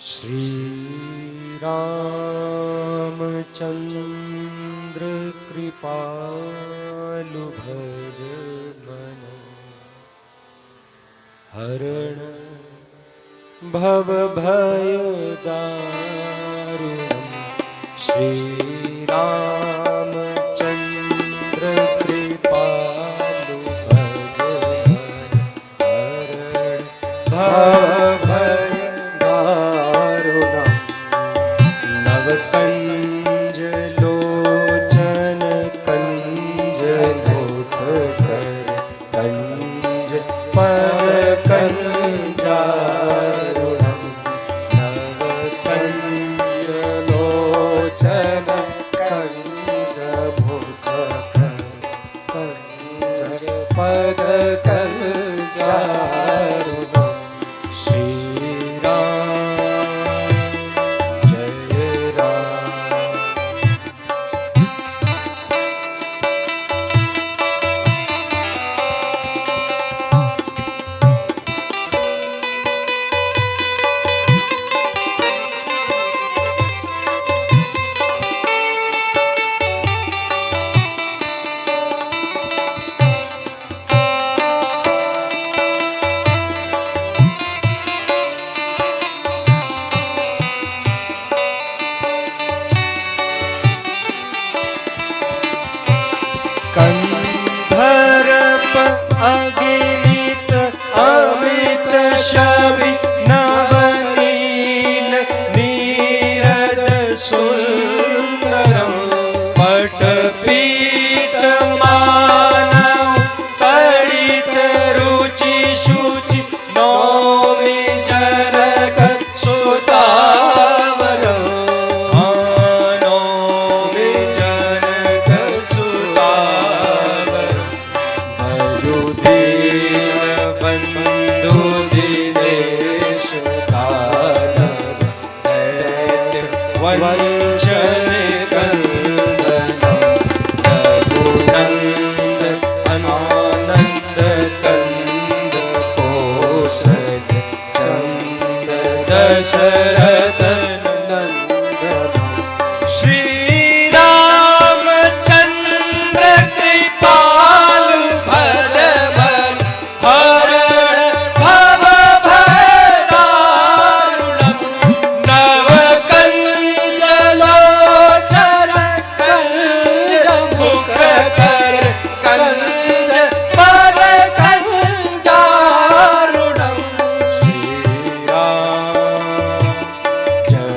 श्री रामचंद्र कृपालु भज मन हरण भव भय दारुणम्। श्री रामचंद्र कृपालु भज मन हरण भव भय दारुणम्। नवकंज लोचन कंज लोक कर कंज पद कंजारुणम्। नवकंज लोचन कंज मुख कर कंज पद कंजारुणम्। श्री कंधर्प अगिलित अमित शबि नवनील नीरद सुंदरम पटपीत मानव तड़ित रुचि शुचि नौमि जनक सुतावरम। नौमि जनक सुतावरम। बंधु दिनेश कानन दैत्य वंचन कंदनम। रघुनंद अनानंद कंद कोसल चंद दशरथ नंदन। श्री रामचंद्र कृपालु भज मन हरण भव भय दारुणम्। नवकंज लोचन कंज मुख कर कंज पद कंजारुणम्। श्री राम जय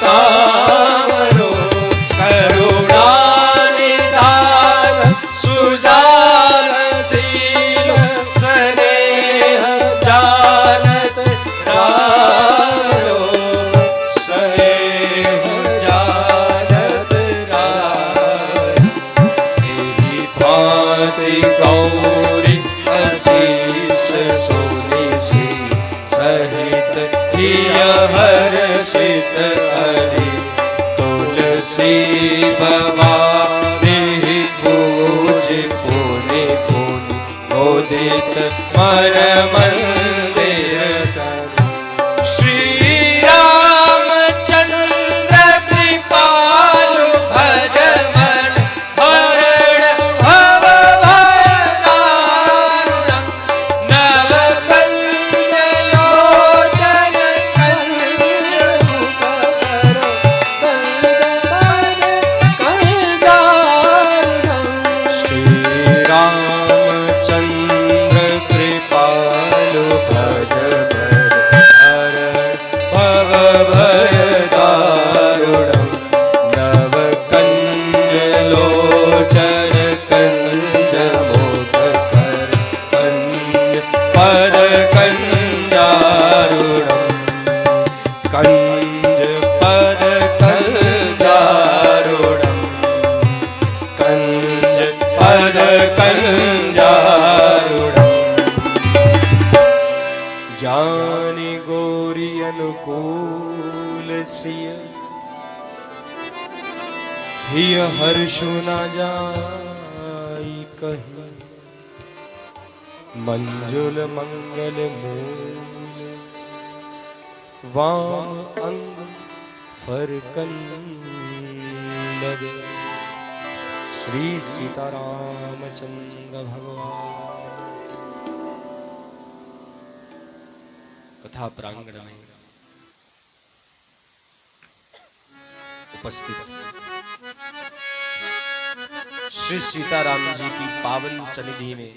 सावरो करुणा निधान सुजानशील स्नेह जानत रारो स्नेह जानत रारो तेरी भांति गौरी आशीष सोनी सी सहित हिय हर्षित हरि तुलसी भवानी पूज पुनि पुनि मोदित मन मंदिर श्री रामचंद्र कृपालु भज मन हरण भव भय दारुणं नव कंज लोचन कंज मुख करो कंज श्री रामचंद्र कृपालु भज भव भय दारुणं नव कंज लोचन कंज मोद कर कंज पद कंजारुणं कंज पद कंजारुणं कंज पद कंजारुणं जानि गोरी अनुकूल सिय हिय हर्षु न जाई कही मंजुल मंगल मूल वाम अंग फरकंद श्री सीतारामचंद्र भगवान। कथा प्रांगण में उपस्थित श्री सीताराम जी की पावन सन्निधि में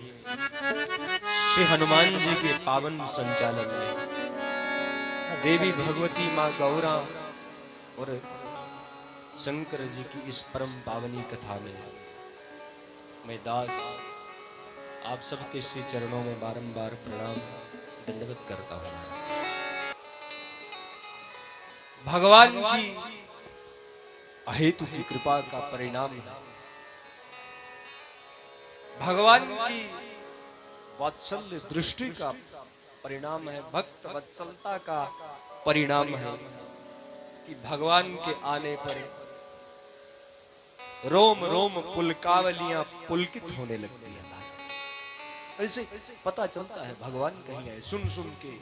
श्री हनुमान जी के पावन संचालन में देवी भगवती मां गौरा और शंकर जी की इस परम पावनी कथा में मैं दास आप सबके श्री चरणों में बारंबार प्रणाम दंडवत करता हूं। भगवान की अहेतु की कृपा का परिणाम है, भगवान की वात्सल्य दृष्टि का परिणाम है, भक्त वत्सलता का परिणाम है कि भगवान के आने पर रोम रोम पुलकावलियां पुलकित होने लगती है। ऐसे पता चलता है भगवान कहीं आए, सुन सुन के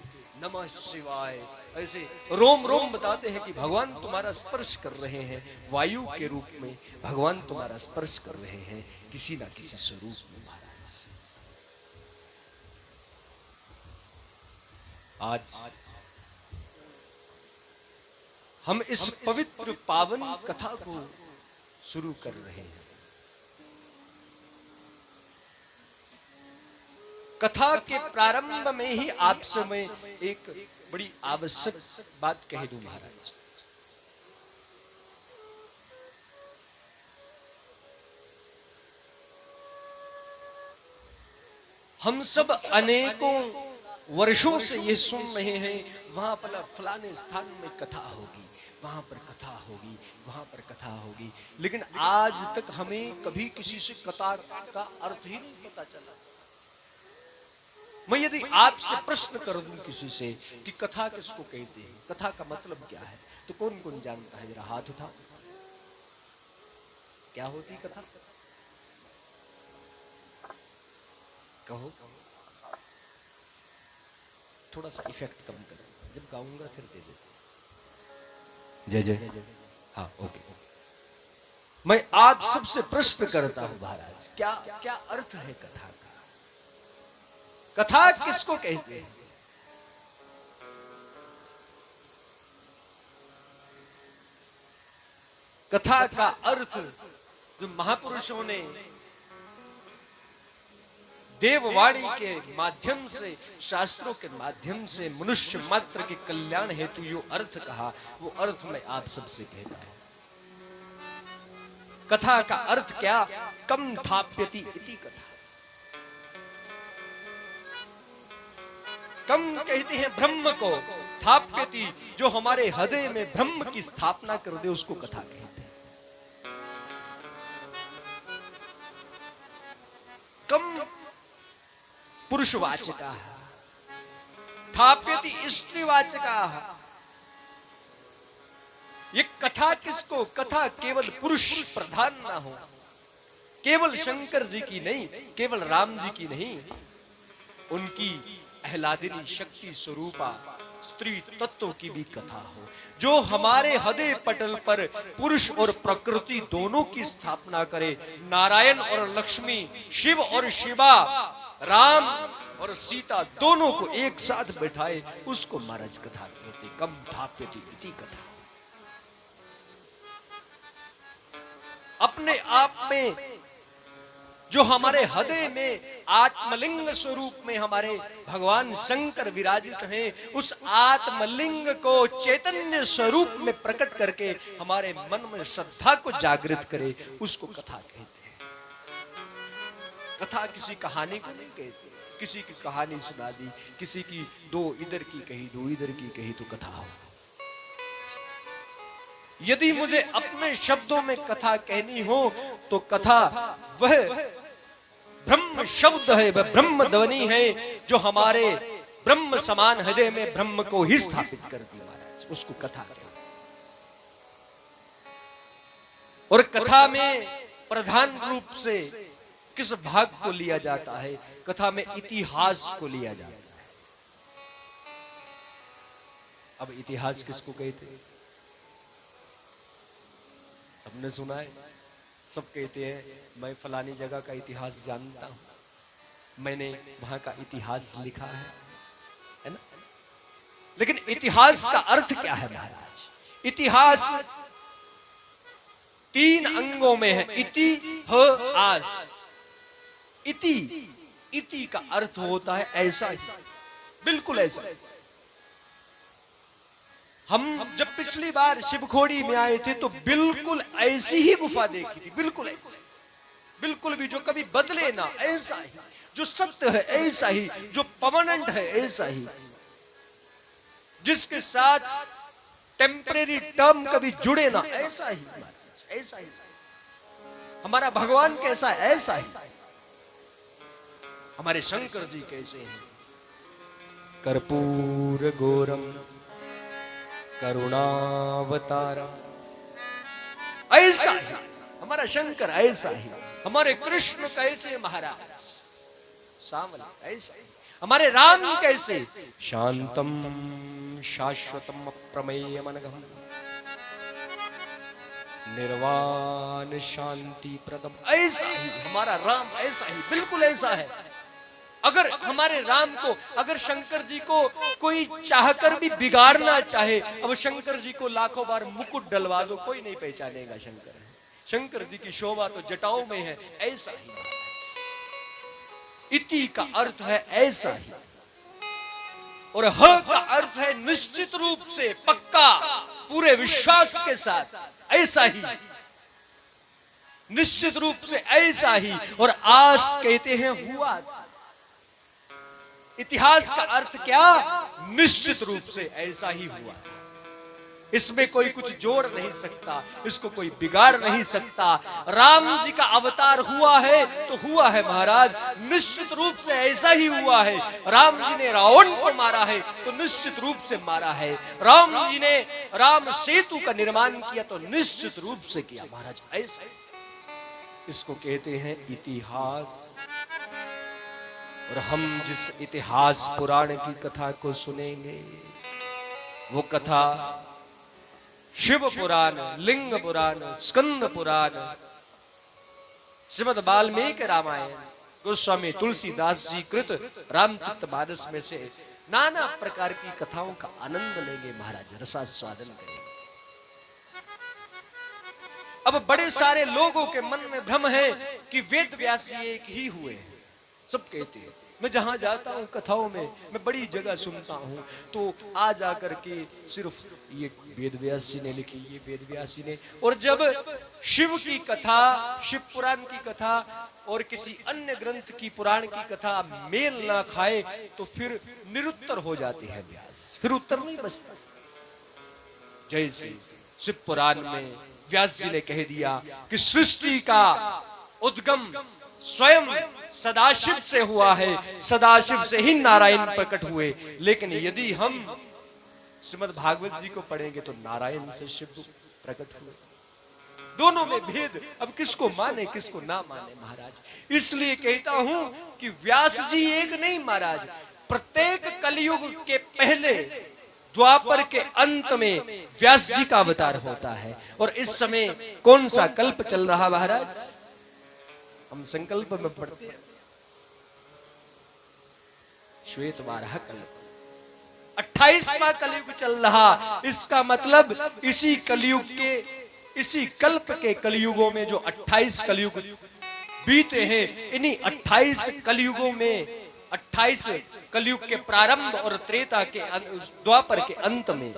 नमः शिवाय ऐसे रोम रोम बताते हैं कि भगवान तुम्हारा स्पर्श कर रहे हैं, वायु के रूप में भगवान तुम्हारा स्पर्श कर रहे हैं किसी ना किसी स्वरूप में। महाराज आज हम इस पवित्र पावन कथा को शुरू कर रहे हैं। कथा के प्रारंभ में ही आपसे मैं एक बड़ी आवश्यक बात कह दूं महाराज। हम सब अनेकों वर्षों से ये सुन रहे हैं वहां पर फलाने स्थान में कथा होगी, वहां पर कथा होगी, वहां पर कथा होगी, लेकिन आज तक हमें कभी किसी से कथा का अर्थ ही नहीं पता चला। मैं यदि आपसे प्रश्न कर दूं किसी से कि कथा किसको कहते हैं, कथा का मतलब क्या है, तो कौन कौन जानता है? जरा हाथ उठा। क्या होती कथा? कहो। थोड़ा सा इफेक्ट कम करो, जब गाऊंगा फिर दे दे। जय जय। हाँ ओके। मैं आप सबसे प्रश्न करता हूं महाराज, क्या क्या अर्थ है कथा का? कथा किसको कहते हैं? कथा का अर्थ जो महापुरुषों ने देववाणी के माध्यम से, शास्त्रों के माध्यम से मनुष्य मात्र के कल्याण हेतु जो अर्थ कहा, वो अर्थ मैं आप सबसे कहता हूं। कथा का अर्थ क्या? कम थाप्यति इति कथा। कम कहते हैं ब्रह्म को, थाप्यति जो हमारे हृदय में ब्रह्म की स्थापना कर दे उसको कथा कहते हैं। कम पुरुषवाचका, थाप्यति स्त्रीवाचका। ये कथा किसको? कथा केवल पुरुष प्रधान ना हो, केवल शंकर जी की नहीं, केवल राम जी की नहीं, उनकी आह्लादिनी शक्ति स्वरूपा स्त्री तत्व की भी कथा हो, जो हमारे हृदय पटल पर पुरुष और प्रकृति दोनों की स्थापना करे। नारायण और लक्ष्मी, शिव और शिवा, राम और सीता दोनों को एक साथ बैठाए, उसको महाराज कथा कहते। कम थाप्यति इति कथा। अपने आप में जो हमारे हृदय में आत्मलिंग स्वरूप में हमारे भगवान शंकर विराजित हैं, उस आत्मलिंग को चैतन्य स्वरूप में प्रकट करके हमारे मन में श्रद्धा को जागृत करे, उसको कथा कहते हैं। कथा किसी कहानी को नहीं कहते। किसी की कहानी सुना दी, किसी की दो इधर की कही, दो इधर की कही, तो कथा हो। यदि मुझे अपने शब्दों में कथा कहनी हो तो कथा वह ब्रह्म शब्द है, वह ब्रह्म ध्वनि है, जो हमारे ब्रह्म समान हृदय में ब्रह्म को ही स्थापित कर दिया महाराज, उसको कथा कहते हैं। और कथा में प्रधान रूप से किस भाग को लिया जाता है? कथा में इतिहास को लिया जाता है। अब इतिहास किसको कहते हैं? सबने सुना है, सब कहते हैं मैं फलानी जगह का इतिहास जानता हूं, मैंने वहां का इतिहास लिखा है ना? लेकिन इतिहास का अर्थ क्या है महाराज? इतिहास 3 अंगों में है। इति, ह, आस। इति, इति का अर्थ होता है ऐसा ही, बिल्कुल ऐसा। हम जब पिछली बार शिवखोड़ी में आए थे तो बिल्कुल ऐसी ही गुफा देखी थी, बिल्कुल ऐसी, बिल्कुल भी जो कभी बदले ना, ऐसा ही, जो सत्य है ऐसा ही, जो परमानेंट है ऐसा ही, जिसके साथ टेम्परेरी टर्म कभी जुड़े ना, ऐसा ही, ऐसा ही। हमारा भगवान कैसा है? ऐसा ही। हमारे शंकर जी कैसे हैं? कर्पूर गौरम करुणावतारा, ऐसा ही हमारा शंकर, ऐसा ही हमारे कृष्ण कैसे महाराज सामने, ऐसा ही हमारे राम कैसे शांतम शाश्वतम अप्रमेयम अनघम निर्वाण शांति प्रदम, ऐसा ही हमारा राम, ऐसा ही, बिल्कुल ऐसा है। अगर हमारे राम को, अगर शंकर जी को कोई चाहकर भी बिगाड़ना चाहे, अब शंकर जी को लाखों बार मुकुट डलवा दो, कोई नहीं पहचानेगा शंकर है। शंकर जी की शोभा तो जटाओं में है, ऐसा ही। इति का अर्थ है ऐसा ही, और ह का अर्थ है निश्चित रूप से, पक्का, पूरे विश्वास के साथ, ऐसा ही, निश्चित रूप से ऐसा ही। और आस कहते हैं हुआ। इतिहास का अर्थ क्या? निश्चित रूप से ऐसा ही हुआ। इसमें कोई कुछ जोड़ नहीं सकता, इसको कोई बिगाड़ नहीं सकता। राम जी का अवतार हुआ है तो हुआ है महाराज, निश्चित रूप से ऐसा ही हुआ है। राम जी ने रावण को मारा है तो निश्चित रूप से मारा है। राम जी ने राम सेतु का निर्माण किया तो निश्चित रूप से किया महाराज, ऐसा। इसको कहते हैं इतिहास। और हम जिस इतिहास पुराण की कथा को सुनेंगे, वो कथा शिव पुराण, लिंग पुराण, स्कंद पुराण, श्रीमद् वाल्मीकि रामायण, गोस्वामी तुलसीदास जी कृत रामचरितमानस में से नाना प्रकार की कथाओं का आनंद लेंगे महाराज, रसास्वादन करेंगे। अब बड़े सारे लोगों के मन में भ्रम है कि वेद व्यास एक ही हुए हैं। सब कहते हैं। मैं जहां जाता हूं कथाओं में, मैं बड़ी जगह सुनता हूं, तो आ जाकर के सिर्फ ये वेद व्यास जी ने लिखी, ये वेद व्यास जी ने। और जब शिव की कथा, शिव पुराण की कथा और किसी अन्य ग्रंथ की पुराण की कथा मेल ना खाए तो फिर निरुत्तर हो जाते हैं व्यास, फिर उत्तर नहीं बचता। जैसे शिव पुराण में व्यास जी ने कह दिया कि सृष्टि का उद्गम स्वयं सदाशिव से हुआ है, सदाशिव से ही नारायण प्रकट हुए। लेकिन यदि हम श्रीमद् भागवत जी को पढ़ेंगे तो नारायण से शिव प्रकट हुए। दोनों में भेद, अब किसको माने किसको ना माने महाराज। इसलिए कहता हूं कि व्यास जी एक नहीं महाराज, प्रत्येक कलयुग के पहले द्वापर के अंत में व्यास जी का अवतार होता है। और इस समय कौन सा कल्प चल रहा महाराज, हम संकल्प में पढ़ते हैं श्वेत वाराह कल्प, 28वां कलयुग चल रहा। इसका मतलब इसी कलयुग के, इसी कल्प के कलयुगों में जो 28 कलयुग बीते हैं, इन्हीं 28 कलयुगों में 28 कलयुग के प्रारंभ और त्रेता के द्वापर के अंत में,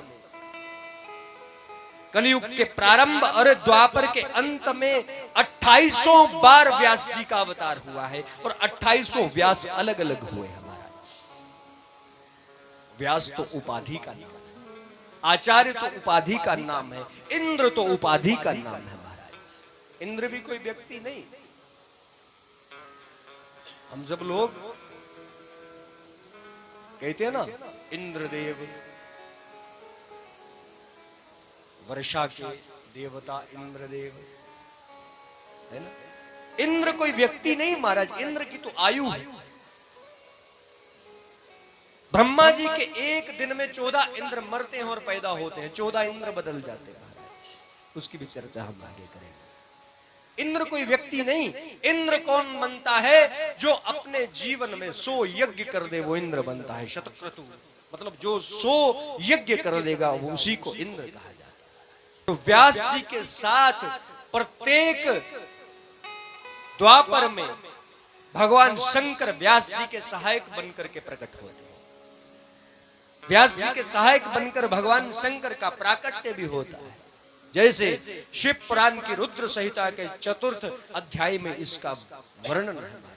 कलयुग के प्रारंभ और द्वापर के अंत में 2800 बार व्यास जी का अवतार हुआ है। और 2800 व्यास अलग अलग हुए हैं महाराज। व्यास तो उपाधि का नाम है, आचार्य तो उपाधि का नाम है, इंद्र तो उपाधि का नाम है महाराज। इंद्र भी कोई व्यक्ति नहीं। हम सब लोग कहते हैं ना इंद्रदेव, वर्षा के देवता इंद्रदेव, है ना। इंद्र कोई व्यक्ति नहीं महाराज, इंद्र की तो आयु है। ब्रह्मा जी के एक दिन में 14 इंद्र मरते हैं और पैदा होते हैं, 14 इंद्र बदल जाते हैं महाराज। उसकी भी चर्चा हम आगे करेंगे। इंद्र कोई व्यक्ति नहीं। इंद्र कौन बनता है, जो अपने जीवन में 100 यज्ञ कर दे वो इंद्र बनता है। शतक्रतु मतलब जो 100 यज्ञ कर देगा वो उसी को इंद्र कहा जाता है। तो व्यास जी के साथ प्रत्येक द्वापर में भगवान शंकर व्यास जी के सहायक बनकर के प्रकट होते हैं। व्यास जी के सहायक बनकर भगवान शंकर का प्राकट्य भी होता है। जैसे शिव पुराण की रुद्र संहिता के 4th अध्याय में इसका वर्णन है महाराज।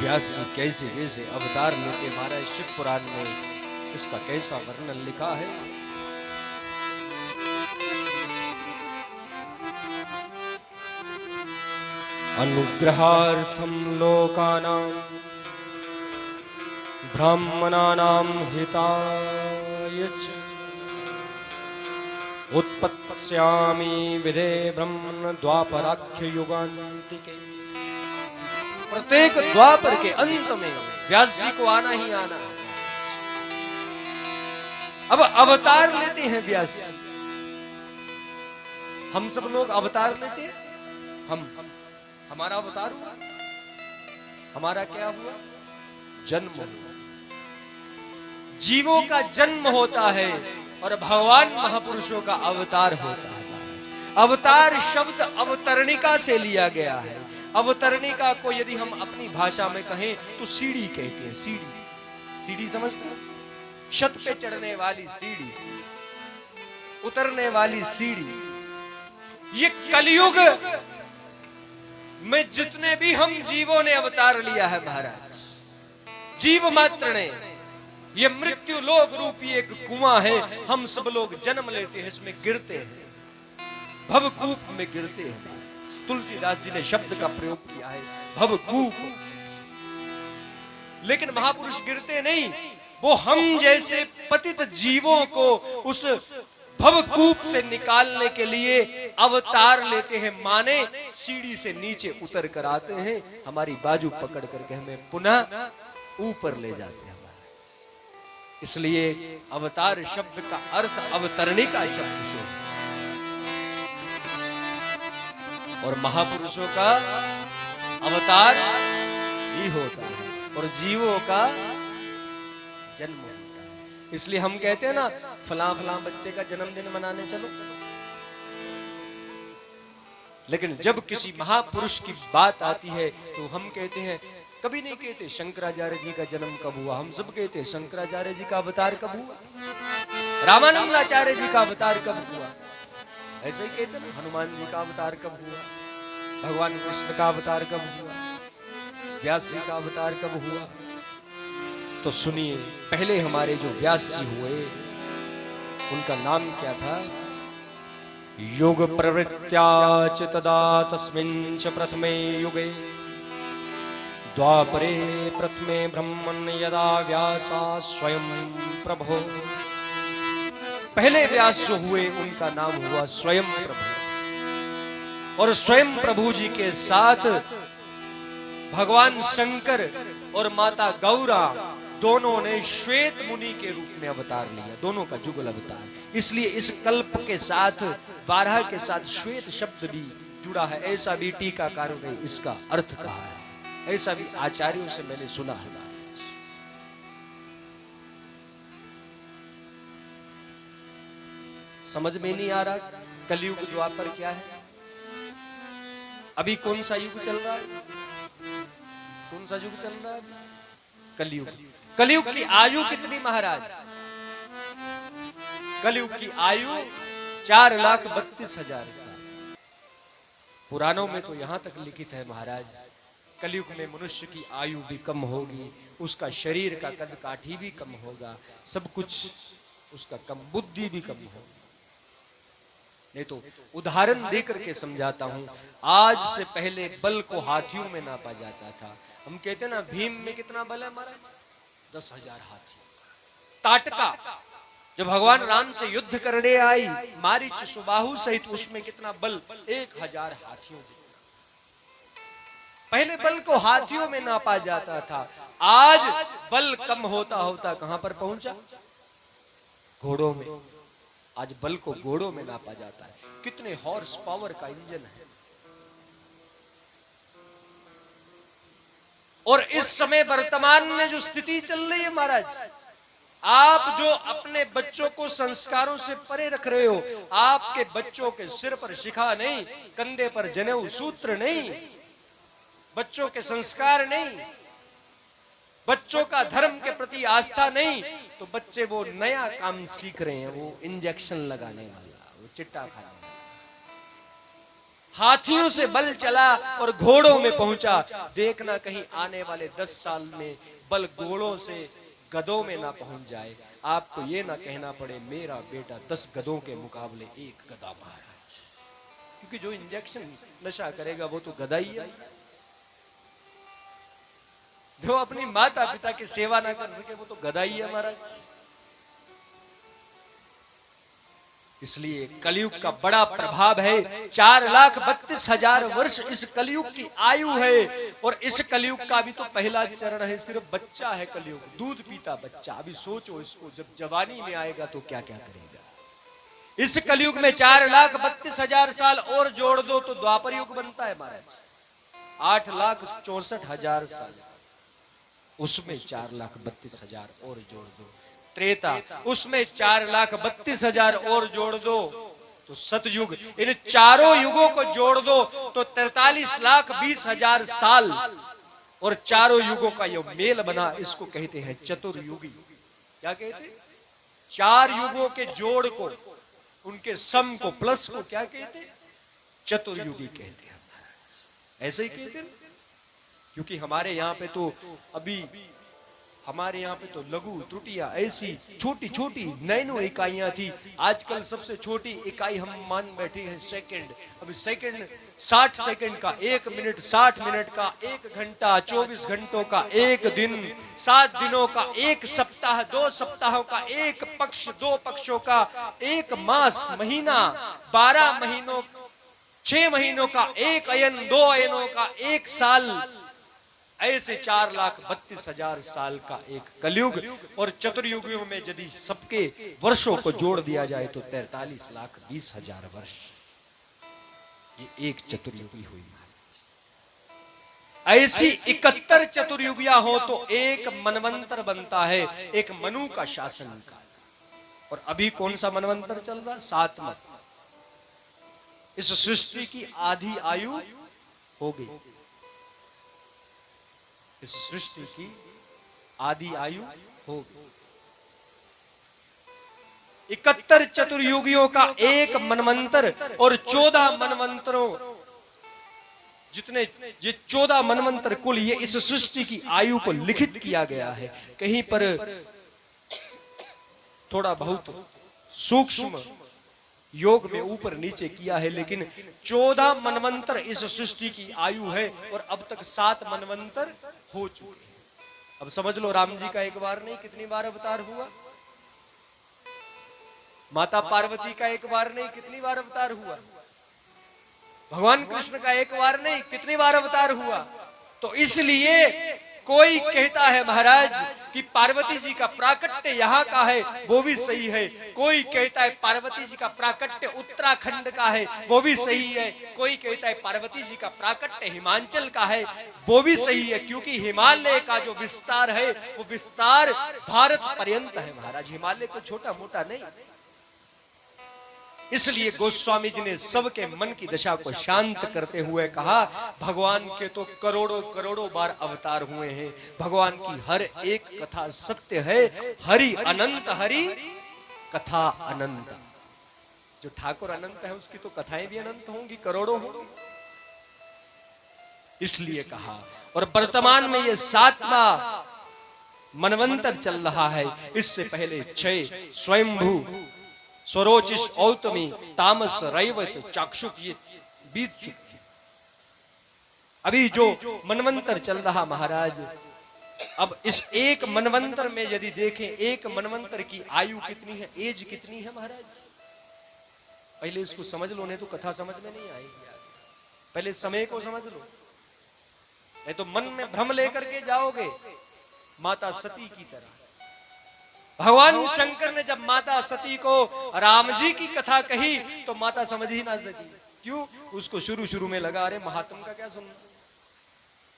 व्यास जी कैसे कैसे अवतार लेते महाराज शिव पुराण में इसका कैसा वर्णन लिखा है। अनुग्रहार्थम लोकानां ब्राह्मणानां हिताय च उत्पत्स्यामि विधे ब्रह्म द्वापराख्य युगान्तिके। प्रत्येक द्वापर के अंत में व्यास जी को आना ही आना है। अब अवतार लेते हैं व्यास जी। हम सब लोग अवतार लेते हैं। हमारा अवतार हुआ, हमारा क्या हुआ, जन्म हुआ। जीवों का जन्म होता है और भगवान महापुरुषों का अवतार होता है। अवतार शब्द अवतरणिका से लिया गया है। अवतरणिका को यदि हम अपनी भाषा में कहें तो सीढ़ी कहते हैं। सीढ़ी, सीढ़ी समझते हैं, छत पे चढ़ने वाली सीढ़ी, उतरने वाली सीढ़ी। ये कलयुग में जितने भी हम जीवों ने अवतार लिया है महाराज, जीव मात्र ने, ये मृत्यु लोक रूपी एक कुआं है। हम सब लोग जन्म लेते हैं, इसमें गिरते हैं, भवकूप में गिरते हैं। तुलसीदास जी ने शब्द का प्रयोग किया है, भवकूप। लेकिन महापुरुष गिरते नहीं, वो हम जैसे पतित जीवों को उस भवकूप से निकालने के लिए अवतार लेते हैं। माने सीढ़ी से नीचे उतर कर आते हैं, हमारी बाजू पकड़ करके हमें पुनः ऊपर ले जाते हैं। इसलिए अवतार शब्द का अर्थ अवतरणिका शब्द से, और महापुरुषों का अवतार ही होता है और जीवों का जन्म होता है। इसलिए हम कहते हैं ना, फलां फलां बच्चे का जन्मदिन मनाने चलो। लेकिन जब किसी महापुरुष की बात आती है तो हम कहते हैं, कभी नहीं कहते शंकराचार्य जी का जन्म कब हुआ, हम सब कहते हैं शंकराचार्य जी का अवतार कब हुआ, रामानंदाचार्य जी का अवतार कब हुआ, ऐसे ही कहते ना, हनुमान जी का अवतार कब हुआ, भगवान कृष्ण का अवतार कब हुआ, व्यास जी का अवतार कब हुआ। तो सुनिए, पहले हमारे जो व्यास जी हुए उनका नाम क्या था? योग प्रवृत्त्याच तदा तस्मिन् च प्रथमे युगे द्वापरे प्रथमे ब्रह्मन् यदा व्यासा स्वयं प्रभो। पहले व्यास जो हुए उनका नाम हुआ स्वयं प्रभु, और स्वयं प्रभु जी के साथ भगवान शंकर और माता गौरा दोनों ने श्वेत मुनि के रूप में अवतार लिया, दोनों का जुगल अवतार। इसलिए इस कल्प के साथ वाराह के साथ श्वेत शब्द भी जुड़ा है, ऐसा भी टीकाकारों ने इसका अर्थ कहा है, ऐसा भी आचार्यों से मैंने सुना है। समझ में नहीं आ रहा कलयुग द्वापर क्या है? अभी कौन सा युग चल रहा है? कौन सा युग चल रहा है? कलयुग। कलयुग की आयु कितनी महाराज? कलयुग की आयु 4,32,000 साल। पुराणों में तो यहां तक लिखित है महाराज, कलयुग में मनुष्य की आयु भी कम होगी, उसका शरीर का कद काठी भी कम होगा, सब कुछ उसका कम, बुद्धि भी कम होगी। नहीं तो उदाहरण देकर के समझाता हूं। आज से पहले बल को हाथियों में नापा जाता था। हम कहते हैं ना, भीम में कितना बल है महाराज? 10,000 हाथियों का। ताटका जब भगवान राम से युद्ध करने आई, मारीच सुबाहु सहित, उसमें कितना बल? 1,000 हाथियों का। पहले बल को हाथियों में नापा जाता था, आज बल कम होता होता कहां पर पहुंचा? घोड़ों में। आज बल को घोड़ों में नापा जाता है। कितने हॉर्स पावर का इंजन है। और इस समय वर्तमान में जो स्थिति चल रही है महाराज, आप जो अपने बच्चों को संस्कारों से परे रख रहे हो, आपके बच्चों के सिर पर शिखा नहीं, कंधे पर जनेऊ सूत्र नहीं, बच्चों के संस्कार नहीं, बच्चों का धर्म के प्रति आस्था नहीं, तो बच्चे वो नया काम सीख रहे हैं, वो इंजेक्शन लगाने वाला, वो चिट्टा खाने वाला। हाथियों से बल चला और घोड़ों में पहुंचा। देखना कहीं आने वाले 10 साल में बल घोड़ों से गधों में ना पहुंच जाए, आपको ये ना कहना पड़े मेरा बेटा 10 गधों के मुकाबले 1 गधा महाराज। क्योंकि जो इंजेक्शन नशा करेगा वो तो गधा ही है। जो अपनी माता पिता की सेवा ना कर सके वो तो गधा ही है महाराज। इसलिए कलयुग का बड़ा प्रभाव है। 4,32,000 वर्ष इस कलयुग की आयु है, और इस कलयुग का भी तो पहला चरण है, सिर्फ बच्चा है कलयुग, दूध पीता बच्चा। अभी सोचो इसको, जब जवानी में आएगा तो क्या क्या करेगा। इस कलयुग में 4,32,000 साल और जोड़ दो तो द्वापर युग बनता है महाराज। 8,64,000 साल, उसमें 4,32,000 और जोड़ दो। त्रेता, उसमें 4,32,000 और जोड़ दो तो सतयुग। इन चारों युगों को जोड़ दो तो 43,20,000 साल, और चारों युगों का यह मेल बना, इसको कहते हैं चतुर्युगी। क्या कहते हैं? 4 युगों के जोड़ को, उनके सम को, प्लस को क्या कहते हैं? चतुर्युगी कहते हैं। ऐसे ही कहते हैं, क्योंकि हमारे यहाँ पे तो अभी हमारे यहाँ पे तो लघु त्रुटियां ऐसी छोटी छोटी नैनो इकाइयां थी। आजकल सबसे छोटी इकाई हम मान बैठे हैं सेकंड। अभी सेकंड 60 सेकंड का 1 मिनट, 60 मिनट का 1 घंटा, 24 घंटों का 1 दिन, 7 दिनों का 1 सप्ताह, 2 सप्ताहों का 1 पक्ष, 2 पक्षों का 1 मास, महीना, 12 महीनों, 6 महीनों का 1 अयन, 2 अयनों का 1 साल, ऐसे 4,32,000 साल का एक कलयुग, और चतुर्युगियों में यदि सबके वर्षों को जोड़ दिया जाए तो 43,20,000 वर्ष, ये एक चतुर्युगी हुई। ऐसी 71 चतुर्युगियां हो तो एक मनवंतर बनता है, एक मनु का शासन का। और अभी कौन सा मनवंतर चल रहा? 7वां। इस सृष्टि की आधी आयु हो गई, इस सृष्टि की आधी आयु हो गई। 71 चतुर्युगियों का एक मनवंतर, और 14 मनवंतरों, जितने ये 14 मनवंतर कुल, ये इस सृष्टि की आयु को लिखित किया गया है। कहीं पर थोड़ा बहुत सूक्ष्म योग में ऊपर नीचे किया है, लेकिन 14 मनवंतर इस सृष्टि की आयु है, और अब तक 7 मनवंतर हो चुके हैं। अब समझ लो, राम जी का एक बार नहीं कितनी बार अवतार हुआ, माता पार्वती का एक बार नहीं कितनी बार अवतार हुआ, भगवान कृष्ण का एक बार नहीं कितनी बार अवतार हुआ। तो इसलिए कोई कहता है महाराज कि पार्वती जी का प्राकट्य यहाँ का है, वो भी सही है। कोई कहता है पार्वती जी का प्राकट्य उत्तराखंड का है, वो भी सही है। कोई कहता है पार्वती जी का प्राकट्य हिमाचल का है, वो भी सही है, क्योंकि हिमालय का जो विस्तार है वो विस्तार भारत पर्यंत है महाराज, हिमालय को छोटा मोटा नहीं। इसलिए गोस्वामी जी ने सबके मन की दशा को शांत करते हुए कहा, भगवान के तो करोड़ों करोड़ों बार अवतार हुए हैं, भगवान की हर एक कथा सत्य है। हरि अनंत, हरि कथा अनंत। जो ठाकुर अनंत है उसकी तो कथाएं भी अनंत होंगी, करोड़ों होंगी। इसलिए कहा, और वर्तमान में ये 7वां मनवंतर चल रहा है। इससे पहले 6 स्वयंभू, स्वरोचिष, औतमी, तामस, रैवत, चाक्षुक, ये बीत चुके। अभी जो मनवंतर चल रहा महाराज, अब इस एक मनवंतर में यदि देखें, एक मनवंतर की आयु कितनी है, एज कितनी है महाराज, पहले इसको समझ लो, नहीं तो कथा समझ में नहीं आएगी। पहले समय को समझ लो, नहीं तो मन में भ्रम लेकर के जाओगे माता सती की तरह। भगवान शंकर ने जब माता सती को राम जी की कथा कही तो माता समझ ही ना सकी। क्यों? उसको शुरू शुरू में लगा, अरे महात्म का क्या सुनना,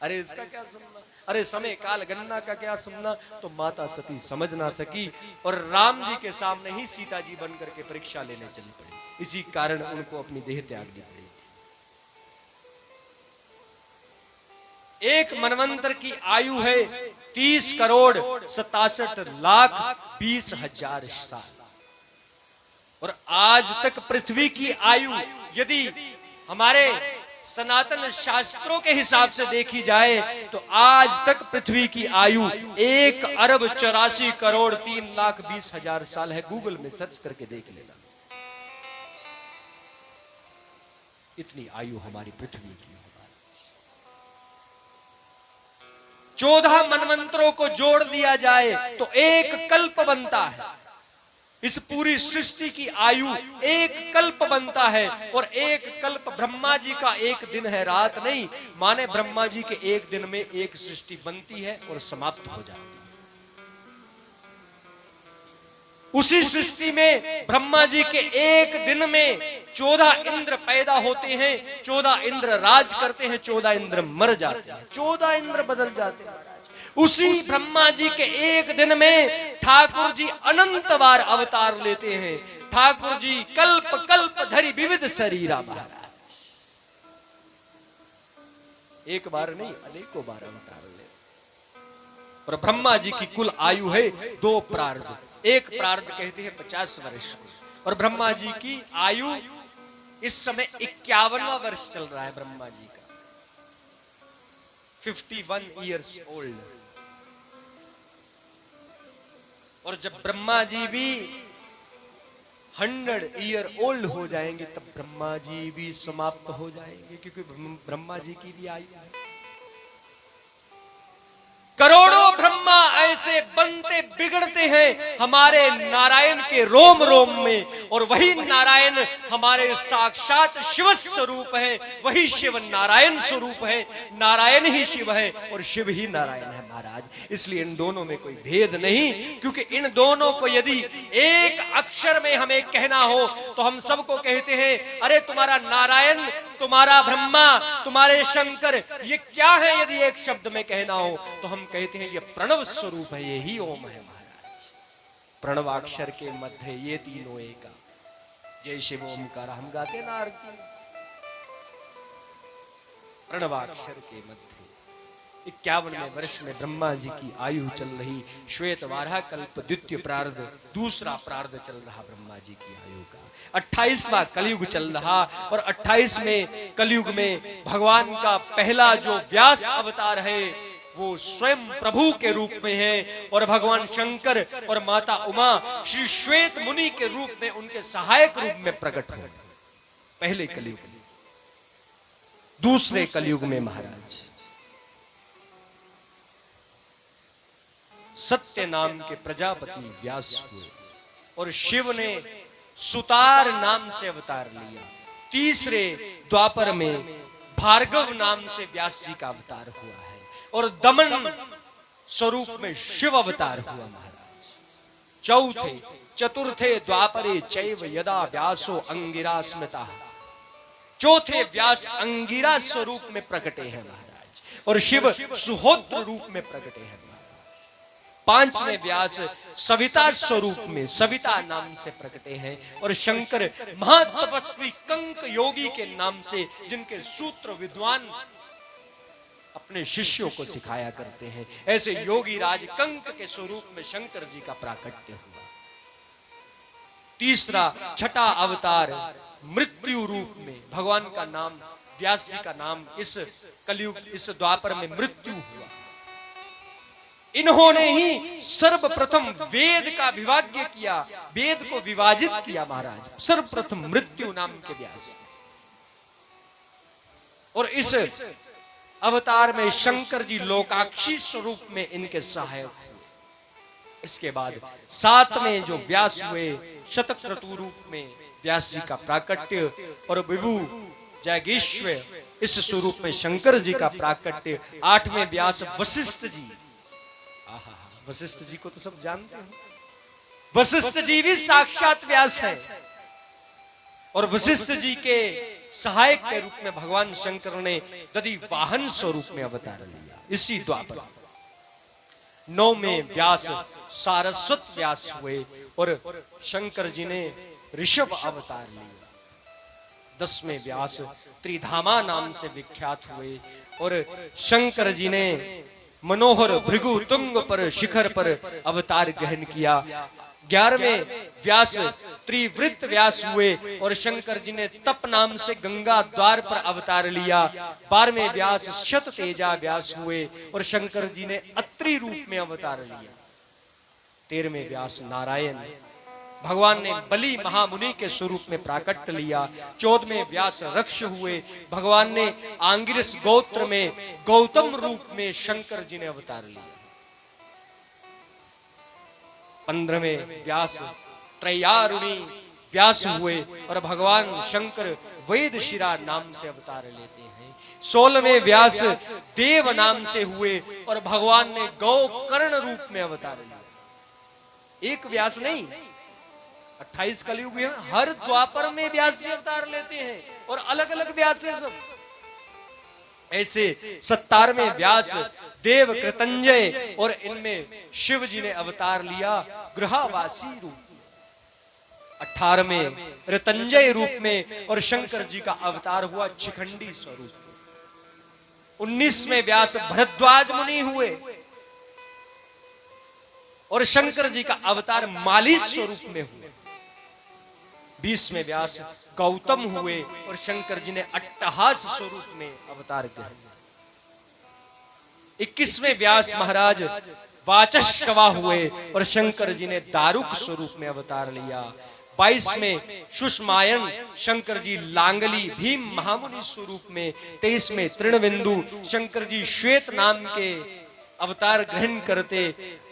अरे इसका क्या सुनना, अरे समय काल गणना का क्या सुनना। तो माता सती समझ ना सकी, और राम जी के सामने ही सीता जी बन करके परीक्षा लेने चली पड़ी। इसी कारण उनको अपनी देह त्यागनी पड़ी। एक मनवंतर की आयु है 30,67,20,000 साल, और आज तक पृथ्वी की आयु यदि हमारे सनातन शास्त्रों के हिसाब से देखी जाए तो आज तक पृथ्वी की आयु 1,84,03,20,000 साल है। गूगल में सर्च करके देख लेना, इतनी आयु हमारी पृथ्वी की। 14 मनवंतरों को जोड़ दिया जाए तो एक कल्प बनता है। इस पूरी सृष्टि की आयु एक कल्प बनता है, और एक कल्प ब्रह्मा जी का एक दिन है, रात नहीं। माने ब्रह्मा जी के एक दिन में एक सृष्टि बनती है और समाप्त हो जाती है। उसी सृष्टि में ब्रह्मा जी के एक दिन में 14 इंद्र पैदा होते हैं, 14 इंद्र राज करते हैं, 14 इंद्र मर जाते हैं, 14 इंद्र बदल जाते हैं। उसी ब्रह्मा जी के एक दिन में ठाकुर जी अनंत बार अवतार लेते हैं। ठाकुर जी कल्प कल्प धरि विविध शरीरा महाराज, एक बार नहीं अनेकों बार अवतार ले। और ब्रह्मा जी की कुल आयु है 2 प्रार्ध। एक प्रार्ध कहते हैं 50 वर्ष, और ब्रह्मा जी की आयु इस समय 51वां वर्ष चल रहा है। ब्रह्मा जी का 51 ईयर्स ओल्ड। और जब ब्रह्मा जी भी 100 ईयर ओल्ड हो जाएंगे तब ब्रह्मा जी भी समाप्त हो जाएंगे, क्योंकि ब्रह्मा जी की भी आयु है। करोड़ों ब्रह्मा ऐसे बनते बिगड़ते हैं हमारे नारायण के रोम रोम में, और वही नारायण हमारे साक्षात शिव स्वरूप है, वही शिव नारायण स्वरूप है, नारायण ही शिव है और शिव ही नारायण है महाराज। इसलिए इन दोनों में कोई भेद नहीं, क्योंकि इन दोनों को यदि एक अक्षर में हमें कहना हो तो हम सबको कहते हैं अरे तुम्हारा नारायण, तुम्हारा ब्रह्मा, तुम्हारे शंकर, ये क्या है? यदि एक शब्द में कहना हो तो हम कहते हैं ये प्रणव स्वरूप है, यही ओम है महाराज। प्रणवाक्षर के मध्य ये तीनों एक, जय शिव ओमकार हम गाते ना आरती। प्रणवाक्षर के मध्य 51वें वर्ष में ब्रह्मा जी की आयु चल रही, श्वेत वाराह कल्प द्वितीय प्रार्ध, दूसरा प्रार्ध चल रहा ब्रह्मा जी की आयु का। 28वां कलयुग चल रहा और 28वें कलयुग में भगवान का पहला जो व्यास अवतार है वो स्वयं प्रभु के रूप में है और भगवान शंकर और माता उमा श्री श्वेत मुनि के रूप में उनके सहायक रूप में प्रकट हुए पहले कलयुग में। दूसरे कलयुग में महाराज सत्य नाम के प्रजापति व्यास हुए और शिव ने सुतार नाम से अवतार लिया। तीसरे द्वापर में भार्गव नाम से व्यास जी का अवतार हुआ है और दमन स्वरूप में शिव अवतार हुआ महाराज। चौथे चतुर्थे द्वापरे चैव यदा व्यासो अंगिरा स्मृता, चौथे व्यास अंगिरा स्वरूप में प्रकटे हैं महाराज और शिव सुहोत्र रूप में प्रकटे हैं। पांचवें व्यास सविता स्वरूप में सविता नाम से प्रकटे हैं और शंकर महातपस्वी कंक योगी के नाम से, जिनके सूत्र विद्वान अपने शिष्यों को सिखाया करते हैं, ऐसे योगी राज कंक के स्वरूप में शंकर जी का प्राकट्य हुआ। तीसरा छठा अवतार मृत्यु रूप में भगवान का नाम, व्यास जी का नाम इस कलयुग इस द्वापर में मृत्यु हुआ। इन्होंने ही सर्वप्रथम वेद का विभाग्य किया, वेद को विभाजित किया महाराज, सर्वप्रथम मृत्यु नाम के व्यास। और इस अवतार में शंकर जी लोकाक्षी स्वरूप में इनके सहायक हुए। इसके बाद सातवें जो व्यास हुए शतक्रतु रूप में व्यास जी का प्राकट्य और विभु जैगेश्वर इस स्वरूप में शंकर जी का प्राकट्य। आठवें व्यास वशिष्ठ जी, वशिष्ठ जी को तो सब जानते हैं, वशिष्ठ जी भी साक्षात व्यास है और वशिष्ठ जी के सहायक के रूप में भगवान शंकर ने दधि वाहन स्वरूप में अवतार लिया इसी द्वापर। 9वें व्यास सारस्वत व्यास हुए और शंकर जी ने ऋषभ अवतार लिया। 10वें व्यास त्रिधामा नाम से विख्यात हुए और शंकर जी ने मनोहर भृगु तुंग पर शिखर पर अवतार ग्रहण किया। 11वें व्यास त्रिवृत्त व्यास हुए और शंकर जी ने तप नाम से गंगा द्वार पर अवतार लिया। 12वें व्यास शत तेजा व्यास हुए और शंकर जी ने अत्रि रूप में अवतार लिया। 13वें व्यास नारायण भगवान ने बलि महामुनि के स्वरूप में प्राकट्य लिया। 14वें व्यास रक्ष हुए, भगवान ने आंगिरस गोत्र में गौतम रूप में शंकर जी ने अवतार लिया। 15वें व्यास त्रयारुणी व्यास हुए और भगवान शंकर वेदशिरा नाम से अवतार लेते हैं। 16वें व्यास देव नाम से हुए और भगवान ने गौकर्ण रूप में अवतार लिया। एक व्यास नहीं, 28 कलयुग है, हर द्वापर में व्यास जी अवतार लेते हैं और अलग अलग व्यास है सब। ऐसे 17वें व्यास देव कृतंजय और इनमें शिव जी ने अवतार लिया गृहवासी रूप में। 18वें ऋतंजय रूप में और शंकर जी का अवतार हुआ शिखंडी स्वरूप में। 19वें व्यास भरद्वाज मुनि हुए और शंकर जी का अवतार माली स्वरूप में हुआ। 20वें व्यास गौतम हुए और शंकर जी ने अट्टहास स्वरूप में अवतार ग्रहण। 21वें व्यास महाराज वाचस्कवा हुए और शंकर जी ने दारुक स्वरूप में अवतार लिया। 22वें सुषमायन शंकर जी लांगली भीम महामुनि स्वरूप में। 23वें तृणबिंदु शंकर जी श्वेत नाम के अवतार ग्रहण करते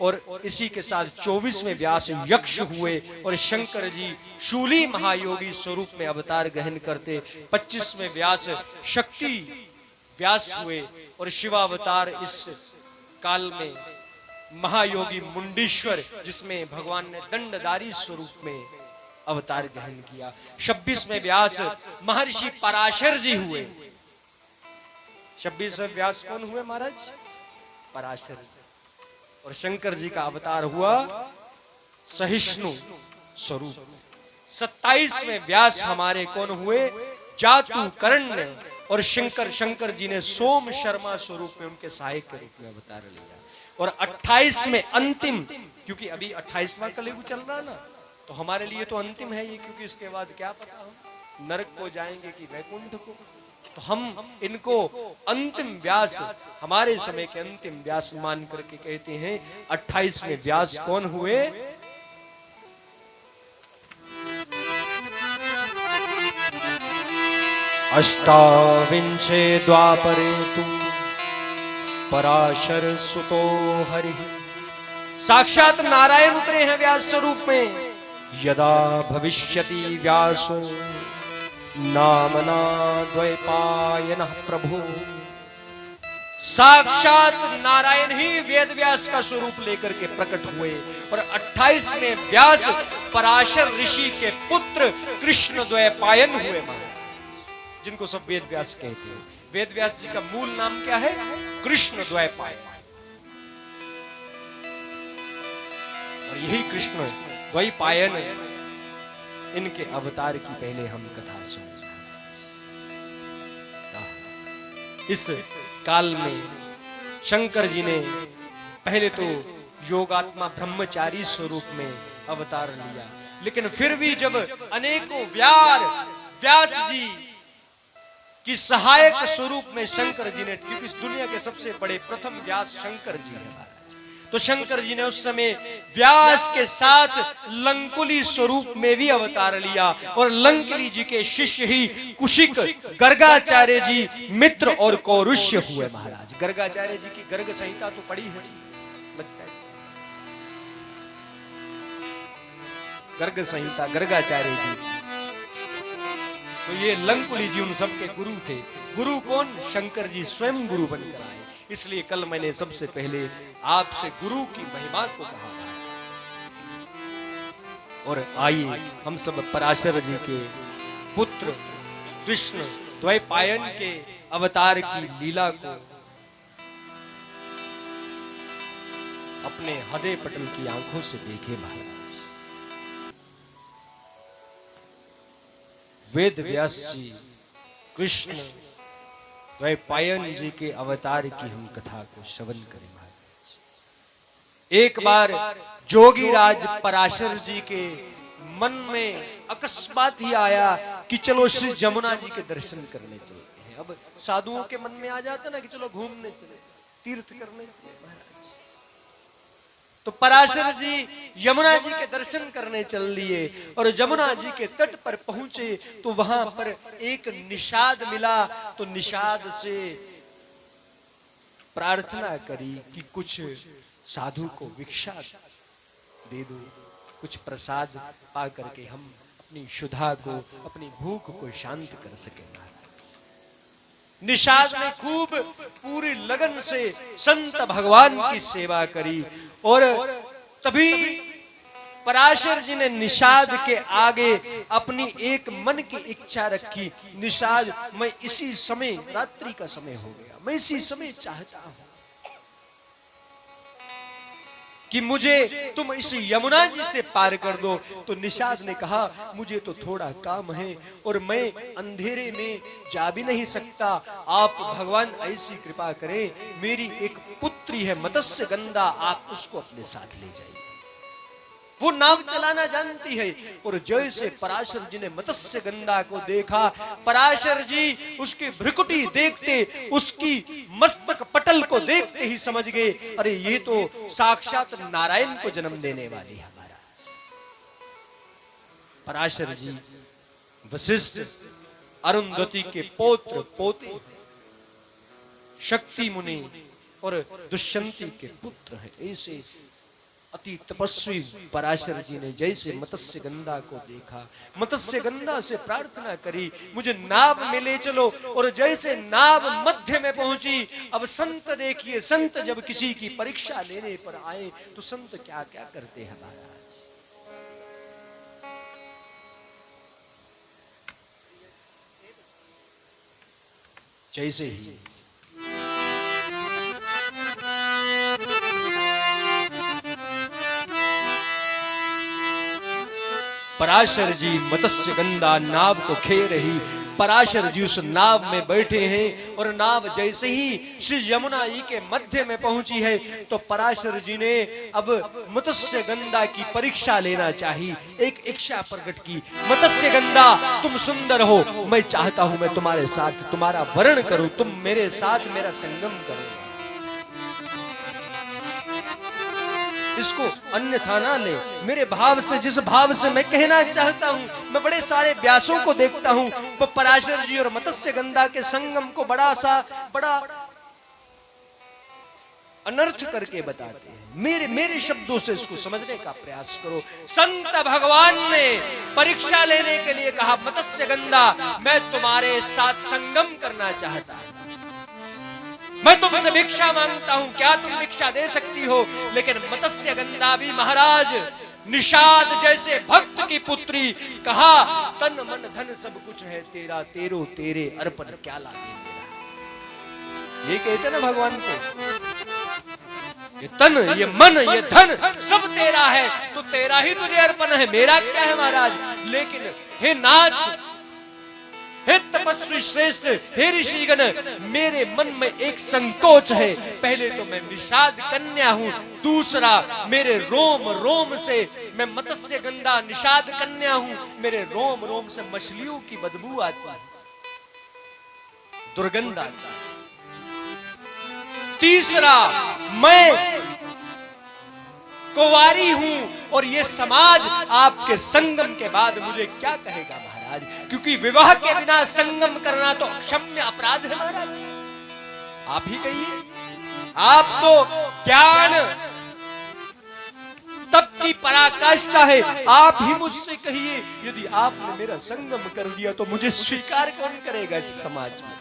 और इसी के साथ 24वें व्यास यक्ष हुए और शंकर जी शूली महायोगी स्वरूप में अवतार ग्रहण करते। 25वें व्यास शक्ति व्यास हुए और शिवावतार इस काल में महायोगी मुंडीश्वर, जिसमें भगवान ने दंडधारी स्वरूप में अवतार ग्रहण किया। 26वें व्यास महर्षि पराशर जी हुए। 26वें व्यास कौन हुए महाराज? पराशर। और शंकर जी का अवतार हुआ सहिष्णु स्वरूप। 27वें व्यास हमारे कौन हुए? जातुकर्ण्य। और शंकर जी ने सोम शर्मा स्वरूप में उनके सहायक के रूप में अवतार लिया। और 28वें अंतिम, क्योंकि अभी 28वां कलयुग चल रहा ना, तो हमारे लिए तो अंतिम है ये, क्योंकि इसके बाद क्या पता हम नरक को जाएंगे कि वैकुंठ को। तो हम इनको अंतिम व्यास, हमारे समय के अंतिम व्यास मान करके कहते हैं। 28वें व्यास कौन हुए? अष्टाविंशे द्वापरे तु पराशर सुतो हरि। साक्षात नारायण उतरे हैं व्यास स्वरूप में। यदा भविष्यति व्यासो नामना द्वैपायनः प्रभु। साक्षात नारायण ही वेद व्यास का स्वरूप लेकर के प्रकट हुए। और 28वें व्यास पराशर ऋषि के पुत्र कृष्ण द्वैपायन हुए महाराज, जिनको सब वेद व्यास कहते हैं। वेद व्यास जी का मूल नाम क्या है? कृष्ण द्वैपायन। और यही कृष्ण द्वैपायन, इनके अवतार की पहले हम कथा सुन। इस काल में शंकर जी ने पहले तो योगात्मा ब्रह्मचारी स्वरूप में अवतार लिया, लेकिन फिर भी जब अनेकों व्यास जी की सहायक स्वरूप में शंकर जी ने, क्योंकि इस दुनिया के सबसे बड़े प्रथम व्यास शंकर जी हैं, तो शंकर जी ने उस समय व्यास के साथ लंकुली स्वरूप में भी अवतार लिया। और लंकुली जी के शिष्य ही कुशिक, गर्गाचार्य जी, मित्र और कौरुष्य हुए महाराज। गर्गाचार्य जी की गर्ग संहिता तो पढ़ी है, गर्ग संहिता गर्गाचार्य जी। तो ये लंकुली जी उन सबके गुरु थे। गुरु कौन? शंकर जी स्वयं गुरु बनकर आए। इसलिए कल मैंने सबसे पहले आपसे गुरु की महिमा को कहा। और आइए हम सब पराशर जी के पुत्र कृष्ण द्वैपायन के अवतार की लीला को अपने हृदय पटल की आंखों से देखे महाराज। वेद व्यास जी कृष्ण द्वैपायन जी के अवतार की हम कथा को श्रवण करें महाराज। एक बार जोगीराज पराशर जी के मन में अकस्मात ही आया कि चलो श्री जमुना जी के दर्शन करने चलते हैं। अब साधुओं के मन में आ जाता ना कि चलो घूमने चले, तीर्थ करने चले महाराज। तो पराशर जी यमुना जी के दर्शन करने चल लिए और जमुना जी के तट पर पहुंचे तो वहां पर एक निषाद मिला। तो निषाद से प्रार्थना करी कि कुछ साधु को भिक्षा दे दो, कुछ प्रसाद पा करके हम अपनी क्षुधा को, अपनी भूख को शांत कर सके। निषाद ने खूब पूरी लगन से संत भगवान की सेवा करी और तभी पराशर जी ने निषाद के आगे अपनी एक मन की इच्छा रखी। निषाद, मैं इसी समय, रात्रि का समय हो गया, मैं इसी समय चाहता हूं कि मुझे तुम इस यमुना जी से पार कर दो। तो निषाद ने कहा, मुझे तो थोड़ा काम है और मैं अंधेरे में जा भी नहीं सकता। आप भगवान ऐसी कृपा करें, मेरी एक पुत्री है मत्स्य गंधा, आप उसको अपने साथ ले जाइए। वो नाव चलाना जानती है। और जैसे पराशर जी ने मत्स्य गंधा को देखा, पराशर जी उसकी भ्रुकुटी देखते, उसकी मस्तक पटल को देखते ही समझ गए, अरे ये तो साक्षात नारायण को जन्म देने वाली है हमारा। पराशर जी वशिष्ठ अरुंधति के पौत्र पोते, शक्ति मुनि और दुष्यंती के पुत्र हैं। ऐसे अति तपस्वी पराशर जी ने जैसे मत्स्य गंधा को देखा, मत्स्य गंधा से प्रार्थना करी, मुझे नाव में ले चलो। और जैसे नाव मध्य में पहुंची, अब संत देखिए, संत जब किसी की परीक्षा लेने पर आए तो संत क्या क्या करते हैं महाराज। जैसे ही पराशर जी मत्स्य गंधा नाव को खे रही, पराशर जी उस नाव में बैठे हैं और नाव जैसे ही श्री यमुना जी के मध्य में पहुंची है तो पराशर जी ने अब मत्स्य गंधा की परीक्षा लेना चाहिए। एक इच्छा प्रकट की, मत्स्य गंधा तुम सुंदर हो, मैं चाहता हूं मैं तुम्हारे साथ तुम्हारा वर्ण करूं, तुम मेरे साथ मेरा संगम करो। इसको अन्यथा ना ले, मेरे भाव से, जिस भाव से मैं कहना चाहता हूं। मैं बड़े सारे व्यासों को देखता हूं, वो पराशर जी और मत्स्य गंधा के संगम को बड़ा अनर्थ करके बताते हैं। मेरे शब्दों से इसको समझने का प्रयास करो। संत भगवान ने परीक्षा लेने के लिए कहा, मत्स्य गंधा मैं तुम्हारे साथ संगम करना चाहता हूं, मैं तुमसे भिक्षा मांगता हूं, क्या तुम भिक्षा दे सकती हो? लेकिन मत्स्य गंधा भी महाराज निषाद जैसे भक्त की पुत्री, कहा तन मन धन सब कुछ है तेरा, तेरो तेरे अर्पण क्या लागे मेरा। ये कहते ना भगवान को, ये तन ये मन ये धन सब तेरा है, तो तेरा ही तुझे अर्पण है, मेरा क्या है महाराज। लेकिन हे नाथ, हे तपस्वी श्रेष्ठ, हे ऋषिगण, मेरे मन में एक संकोच है। पहले तो मैं निषाद कन्या हूं, दूसरा मेरे रोम रोम से, मैं मत्स्य गंधा निषाद कन्या हूं, मेरे रोम रोम से मछलियों की बदबू आती है, दुर्गंध आती है। तीसरा, मैं कुंवारी हूं और ये समाज आपके संगम के बाद मुझे क्या कहेगा महाराज, क्योंकि विवाह के बिना संगम करना तो क्षम्य अपराध है महाराज। आप ही कहिए, आप तो ज्ञान तप की पराकाष्ठा है, आप ही मुझसे कहिए, यदि आपने मेरा संगम कर दिया तो मुझे स्वीकार कौन करेगा इस समाज में।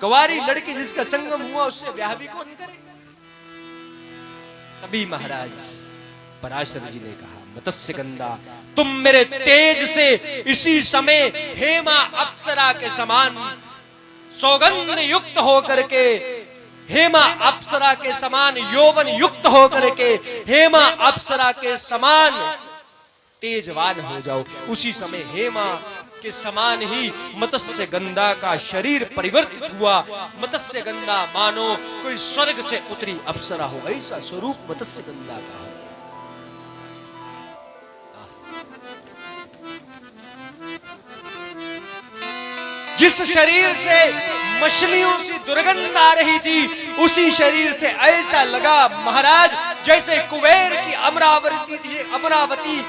कुंवारी लड़की जिसका संगम हुआ उससे ब्याह भी कौन करेगा। तभी महाराज पराशर जी ने कहा, मत्स्य गंधा तुम मेरे तेज से इसी समय हेमा अप्सरा के समान सौगंध युक्त होकर के, हेमा अप्सरा के समान यौवन युक्त होकर के, हेमा अप्सरा के समान तेजवान हो जाओ। उसी समय हेमा के समान ही मत्स्य गंधा का शरीर परिवर्तित हुआ। मत्स्य गंधा मानो कोई स्वर्ग से उतरी अप्सरा हो, ऐसा स्वरूप मत्स्य गंधा का हो। जिस शरीर से मछलियों से दुर्गंध आ रही थी, उसी शरीर से ऐसा लगा महाराज जैसे कुबेर की अमरावती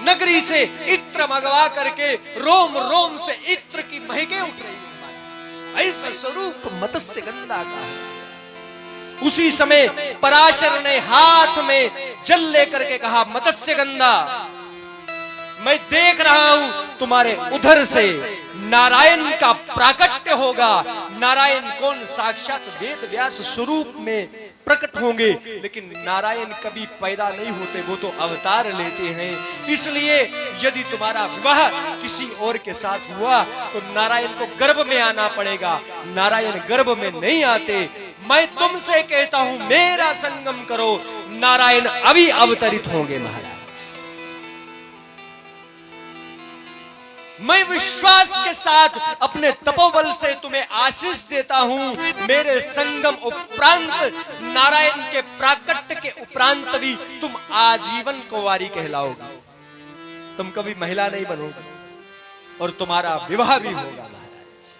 नगरी से इत्र मंगवा करके रोम रोम से इत्र की महके उठ रही है। ऐसा स्वरूप मत्स्य गंधा का है। उसी समय पराशर ने हाथ में जल लेकर के कहा, मत्स्य गंधा मैं देख रहा हूं तुम्हारे उधर से नारायण का प्राकट्य होगा। नारायण कौन? साक्षात वेद व्यास स्वरूप में प्रकट होंगे, लेकिन नारायण कभी पैदा नहीं होते, वो तो अवतार लेते हैं। इसलिए यदि तुम्हारा विवाह किसी और के साथ हुआ तो नारायण को गर्भ में आना पड़ेगा। नारायण गर्भ में नहीं आते। मैं तुमसे कहता हूं मेरा संगम करो, नारायण अभी अवतरित होंगे महाराज। मैं विश्वास के साथ अपने तपोबल से तुम्हें आशीष देता हूं, मेरे संगम उपरांत, नारायण के प्राकट्य के उपरांत भी तुम आजीवन कुंवारी कहलाओगे, तुम कभी महिला नहीं बनोगे और तुम्हारा विवाह भी होगा महाराज।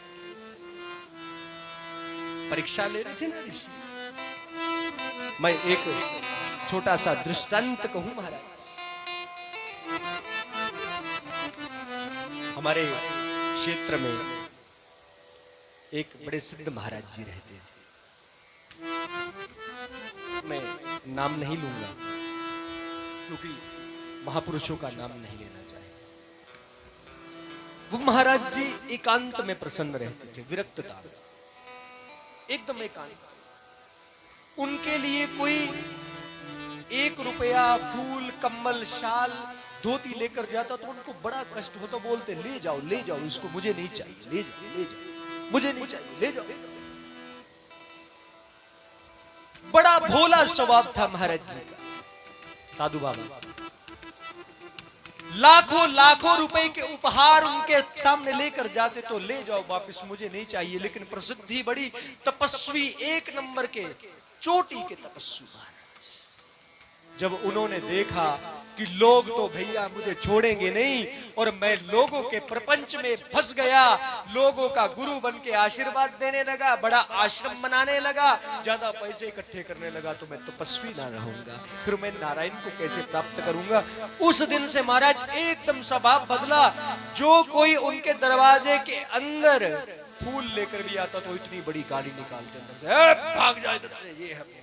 परीक्षा ले रहे थे ना ऋषि। मैं एक छोटा सा दृष्टांत कहूं महाराज। हमारे क्षेत्र में एक बड़े सिद्ध महाराज जी रहते थे। मैं नाम नहीं लूंगा क्योंकि महापुरुषों का नाम नहीं लेना चाहिए। वो महाराज जी एकांत में प्रसन्न रहते थे, विरक्तता एकदम एकांत। उनके लिए कोई 1 रुपया फूल, कम्बल, शाल, धोती लेकर जाता तो उनको बड़ा कष्ट होता। बोलते ले जाओ इसको, मुझे नहीं चाहिए, ले जाओ, मुझे नहीं चाहिए, ले जाओ। बड़ा भोला स्वभाव था महाराज जी का। साधु बाबा लाखों रुपए के उपहार उनके सामने लेकर जाते तो ले जाओ वापस, मुझे नहीं चाहिए। लेकिन प्रसिद्धि बड़ी, तपस्वी, 1 नंबर के चोटी के तपस्वी महाराज। जब उन्होंने देखा कि लोग तो भैया मुझे छोड़ेंगे नहीं और मैं लोगों के प्रपंच में फंस गया, लोगों का गुरु बन के आशीर्वाद देने लगा, बड़ा आश्रम बनाने लगा, ज्यादा पैसे इकट्ठे करने लगा, तो मैं तपस्वी ना रहूंगा, फिर मैं नारायण को कैसे प्राप्त करूंगा। उस दिन से महाराज एकदम स्वभाव बदला। जो कोई उनके दरवाजे के अंदर फूल लेकर भी आता तो इतनी बड़ी गाली निकालते अंदर से, भाग जाए इधर से, ये है।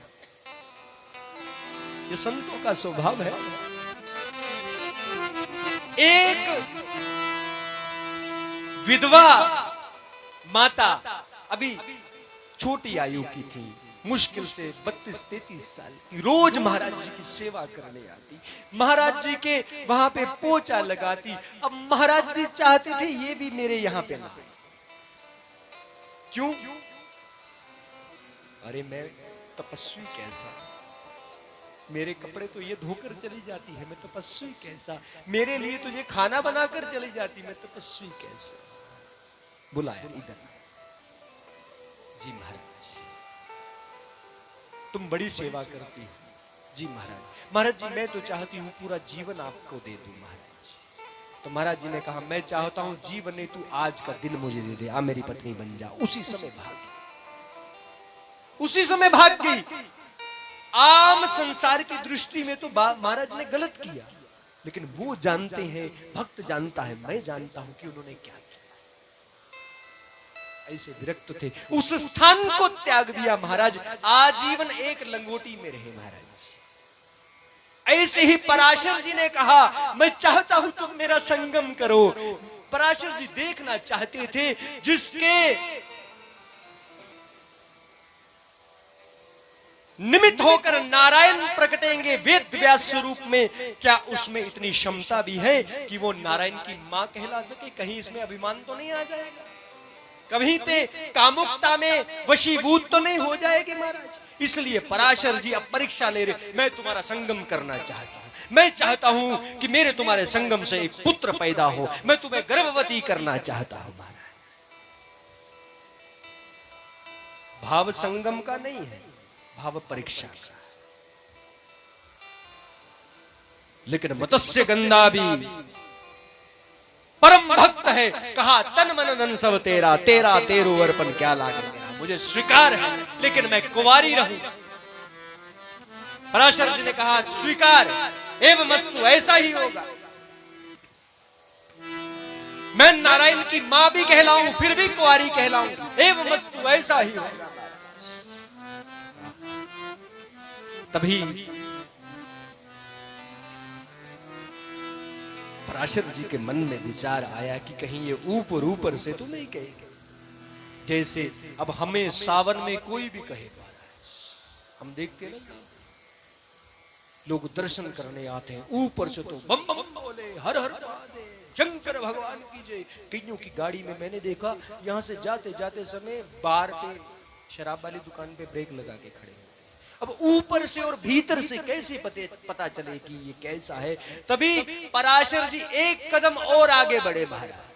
ये संतों का स्वभाव है। एक विधवा माता अभी छोटी आयु की थी, मुश्किल से 32-33 साल की, रोज महाराज जी की सेवा करने आती, महाराज जी के वहां पे पोछा लगाती। अब महाराज जी चाहते थे ये भी मेरे यहां पे ना। क्यों? अरे मैं तपस्वी कैसा, मेरे कपड़े तो ये धोकर चली जाती है, मैं तपस्वी कैसा, मेरे लिए तो ये खाना बनाकर चली जाती, मैं तपस्वी कैसा। बुलाया इधर। जी महाराज तुम बड़ी सेवा करती हो। जी महाराज जी मैं तो चाहती हूँ पूरा जीवन आपको दे दूं महाराज। तो महाराज जी ने कहा मैं चाहता हूँ जीवन नहीं, तू आज का दिन मुझे दे दे, आ मेरी पत्नी बन जा। उसी समय भाग गई। आम संसार की दृष्टि में तो महाराज ने गलत किया, लेकिन वो जानते हैं, भक्त जानता है, मैं जानता हूं कि उन्होंने क्या किया। ऐसे विरक्त थे, उस स्थान को त्याग दिया महाराज। आजीवन एक लंगोटी में रहे महाराज। ऐसे ही पराशर जी ने कहा मैं चाहता हूं तुम मेरा संगम करो। पराशर जी देखना चाहते थे जिसके निमित्त होकर नारायण प्रकटेंगे वेद व्यास स्वरूप में, क्या उसमें इतनी क्षमता भी है कि वो नारायण की मां कहला सके? कहीं इसमें अभिमान तो नहीं आ जाएगा? कभी ते कामुकता में वशीभूत तो नहीं हो जाएगी महाराज? इसलिए पराशर जी अब परीक्षा ले रहे, मैं तुम्हारा संगम करना चाहता हूं, मैं चाहता हूं कि मेरे तुम्हारे संगम से एक पुत्र पैदा हो, मैं तुम्हें गर्भवती करना चाहता हूं महाराज। भाव संगम का नहीं है, भाव परीक्षा का। लेकिन मत्स्य गंधा भी परम भक्त है, कहा तन मन धन सब तेरा, तेरा तेरो अर्पण क्या लागे मेरा, मुझे स्वीकार है लेकिन मैं कुंवारी रहूं। पराशर जी ने कहा स्वीकार एवं मस्तु, ऐसा ही होगा। मैं नारायण की मां भी कहलाऊं फिर भी कुंवारी कहलाऊं, एवं मस्तु, ऐसा ही होगा। तभी पराशर जी के मन में विचार आया कि कहीं ये ऊपर से तो नहीं कहेगा, जैसे अब हमें सावन में कोई भी कहेगा। हम देखते हैं ना लोग दर्शन करने आते हैं, ऊपर से तो बम बम बोले, हर हर महादेव, शंकर भगवान की जय। कईयों की गाड़ी में मैंने देखा यहां से जाते जाते समय बार पे, शराब वाली दुकान पे ब्रेक लगा के खड़े। अब ऊपर से और भीतर से कैसे पता चले कि ये कैसा है? तभी पराशर जी एक कदम और आगे बढ़े महाराज,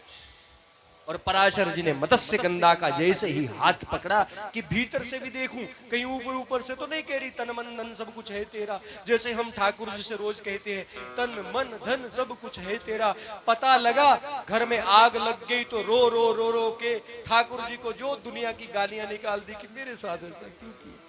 और पराशर जी ने मत्स्य गंधा का जैसे ही हाथ पकड़ा कि भीतर से भी देखूं, कहीं ऊपर से तो नहीं कह रही तन मन धन सब कुछ है तेरा, जैसे हम ठाकुर जी से रोज कहते हैं तन मन धन सब कुछ है तेरा। पता लगा घर में आग लग गई तो रो रो रो रो के ठाकुर जी को जो दुनिया की गालियां निकाल दी कि मेरे साथ ऐसा क्यों किया।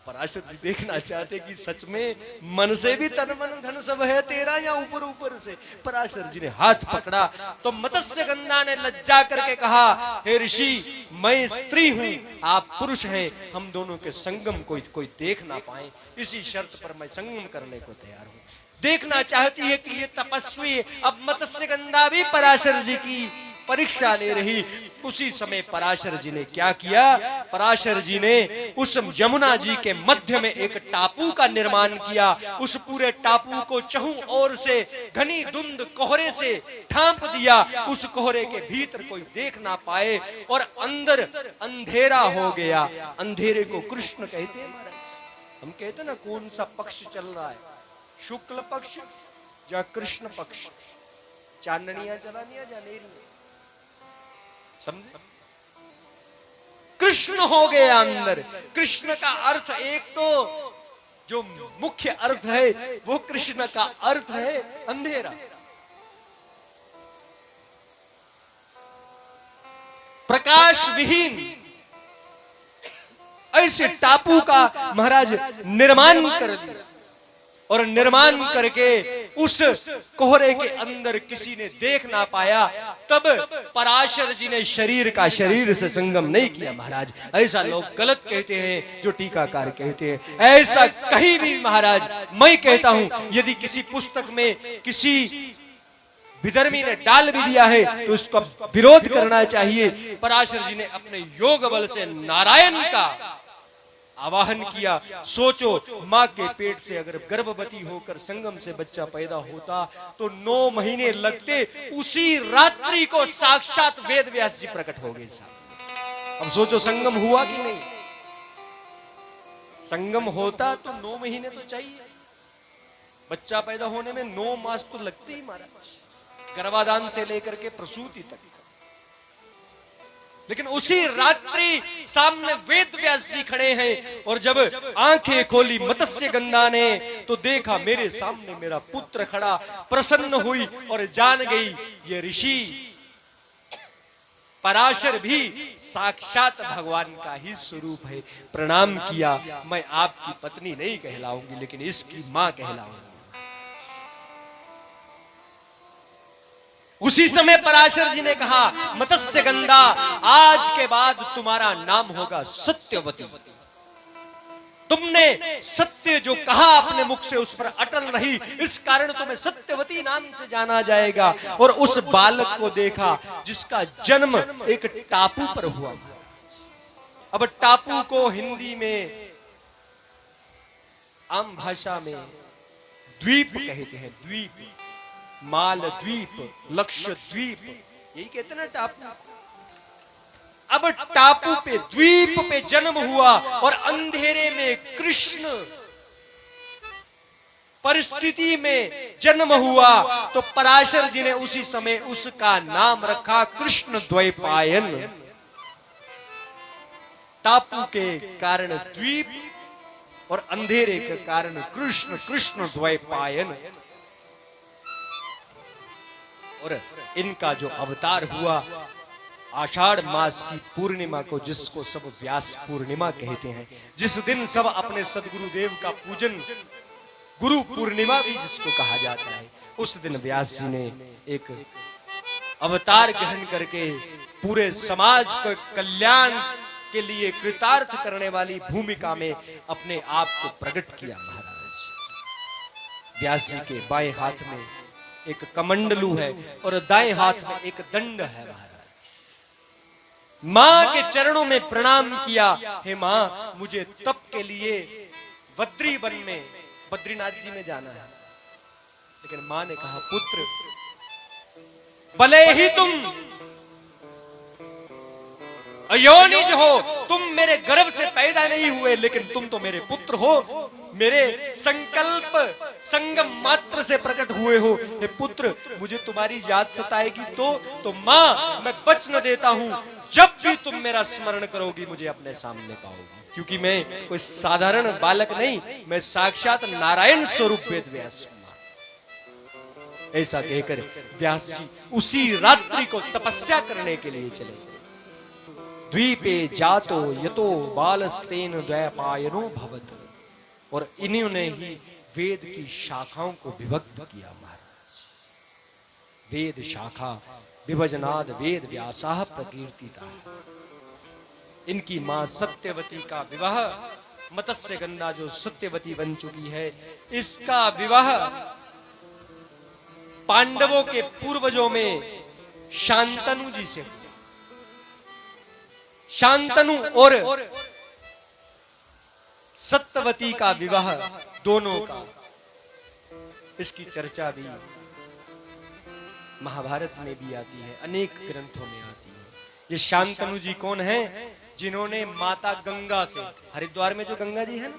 पराशर जी देखना चाहते कि सच में मन से भी तन मन धन सब है तेरा या ऊपर ऊपर से। पराशर जी ने हाथ पकड़ा तो मत्स्य गंधा ने लज्जा करके कहा, हे ऋषि, मैं स्त्री हूं, आप पुरुष हैं, हम दोनों के संगम कोई देख ना पाए, इसी शर्त पर मैं संगम करने को तैयार हूं। देखना चाहती है कि ये तपस्वी। अब मत्स्य गंधा भी पराशर जी की परीक्षा ले रही। उसी समय पराशर जी ने क्या किया? पराशर जी ने उस यमुना जी के मध्य में एक टापू का निर्माण किया। उस पूरे टापू को चहुं ओर से घनी धुंध कोहरे से ढांप दिया। उस कोहरे के भीतर कोई देख ना पाए और अंदर अंधेरा हो गया। अंधेरे को कृष्ण कहते हैं महाराज। हम कहते ना कौन सा पक्ष चल रहा है, शुक्ल पक्ष या कृष्ण पक्ष, चांदनियां चलानिया या नेरियां, समझे? कृष्ण हो गए अंदर। कृष्ण का अर्थ एक तो जो मुख्य अर्थ है वो कृष्ण का अर्थ है अंधेरा, प्रकाश विहीन। ऐसे टापू का महाराज निर्माण कर दिया और निर्माण करके उस कोहरे के अंदर किसी ने देख ना पाया। तब पराशर जी ने शरीर का शरीर से संगम नहीं किया महाराज। ऐसा लोग गलत कहते हैं, जो टीकाकार कहते हैं। ऐसा कहीं भी महाराज, मैं कहता हूं यदि किसी पुस्तक में किसी विधर्मी ने डाल भी दिया है तो उसका विरोध करना चाहिए। पराशर जी ने अपने योग बल से नारायण का आवाहन किया। सोचो, माँ के पेट से अगर गर्भवती होकर संगम से बच्चा पैदा होता तो 9 महीने लगते। उसी रात्रि को साक्षात वेद व्यास जी प्रकट हो गए साहब। अब सोचो संगम हुआ कि नहीं? संगम होता तो 9 महीने तो चाहिए। बच्चा पैदा होने में 9 मास तो लगते ही महाराज, गर्भाधान से लेकर के प्रसूति तक। लेकिन उसी रात्रि सामने वेद व्यास जी खड़े हैं और जब आंखें खोली मत्स्य गंधा ने तो देखा मेरे सामने मेरा पुत्र खड़ा। प्रसन्न हुई और जान गई ये ऋषि पराशर भी साक्षात भगवान का ही स्वरूप है। प्रणाम किया। मैं आपकी पत्नी नहीं कहलाऊंगी लेकिन इसकी मां कहलाऊंगी। उसी समय पराशर जी ने कहा, मत्स्य गंधा, आज के बाद तुम्हारा नाम होगा सत्यवती। तुमने सत्य जो कहा अपने मुख से उस पर अटल रही, इस कारण तुम्हें सत्यवती नाम से जाना जाएगा। और उस बालक को देखा जिसका जन्म एक टापू पर हुआ। अब टापू को हिंदी में, आम भाषा में द्वीप कहते हैं। द्वीप, मालद्वीप, लक्षद्वीप, यही कहते ना टापू। अब टापू पे, द्वीप पे जन्म हुआ और अंधेरे में कृष्ण परिस्थिति में जन्म हुआ तो पराशर जी ने उसी समय उसका नाम रखा कृष्ण द्वैपायन। टापू के कारण द्वीप और अंधेरे के कारण कृष्ण, कृष्ण द्वैपायन। और इनका जो अवतार हुआ आषाढ़ मास की पूर्णिमा को, जिसको सब व्यास पूर्णिमा कहते हैं, जिस दिन सब अपने सदगुरुदेव का पूजन, गुरु पूर्णिमा भी जिसको कहा जाता है, उस दिन व्यास जी ने एक अवतार ग्रहण करके पूरे समाज को कल्याण के लिए कृतार्थ करने वाली भूमिका में अपने आप को प्रकट किया महाराज। व्यास जी के बाएं हाथ में एक कमंडलू है और दाएं हाथ में एक दंड है महाराज। मां के चरणों में प्रणाम किया, हे मां, मुझे तप के लिए बद्री वन में, बद्रीनाथ जी में जाना है। लेकिन मां ने कहा, पुत्र, भले ही तुम अयोनिज हो, तुम मेरे गर्भ से पैदा नहीं हुए, लेकिन तुम तो मेरे पुत्र हो, मेरे संकल्प संगम मात्र से प्रकट हुए हो। हे पुत्र, मुझे तुम्हारी याद सताएगी तो मां, मैं वचन देता हूं, जब भी तुम मेरा स्मरण करोगी मुझे अपने सामने पाओगी, क्योंकि मैं कोई साधारण बालक नहीं, मैं साक्षात नारायण स्वरूप वेद व्यास हूं। ऐसा कहकर व्यास जी उसी रात्रि को तपस्या करने के लिए चले। द्वीपे जातो यतो बालस्तेन द्वैपायनो भवत। और इन्होंने ही वेद की शाखाओं को विभक्त किया महाराज। वेद शाखा विभजनाद वेद व्यासाः प्रकीर्तिता। इनकी मां सत्यवती का विवाह, मत्स्य गंगा जो सत्यवती बन चुकी है, इसका विवाह पांडवों के पूर्वजों में शांतनु जी से हुआ। शांतनु और सत्यवती का विवाह दोनों का, इसकी चर्चा भी महाभारत में भी आती है, अनेक ग्रंथों में आती है। ये शांतनु जी कौन है? जिन्होंने माता गंगा से, हरिद्वार में जो गंगा जी है ना,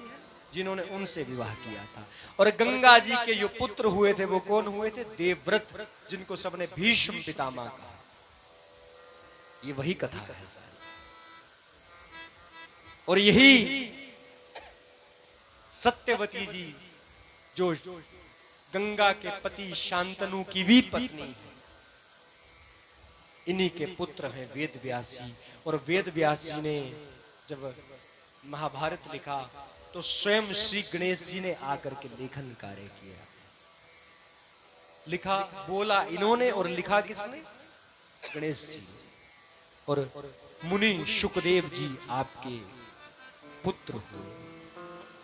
जिन्होंने उनसे विवाह किया था। और गंगा जी के जो पुत्र हुए थे वो कौन हुए थे? देवव्रत, जिनको सबने भीष्म पितामह कहा। ये वही कथा है सारी। और यही सत्यवती जी जो गंगा के पति शांतनु की भी पत्नी है, इन्हीं के पुत्र हैं वेद व्यास जी। और वेद व्यास जी ने जब महाभारत लिखा तो स्वयं श्री गणेश जी ने आकर के लेखन कार्य किया। लिखा बोला इन्होंने और लिखा किसने? गणेश जी। और मुनि शुकदेव जी आपके पुत्र हुए,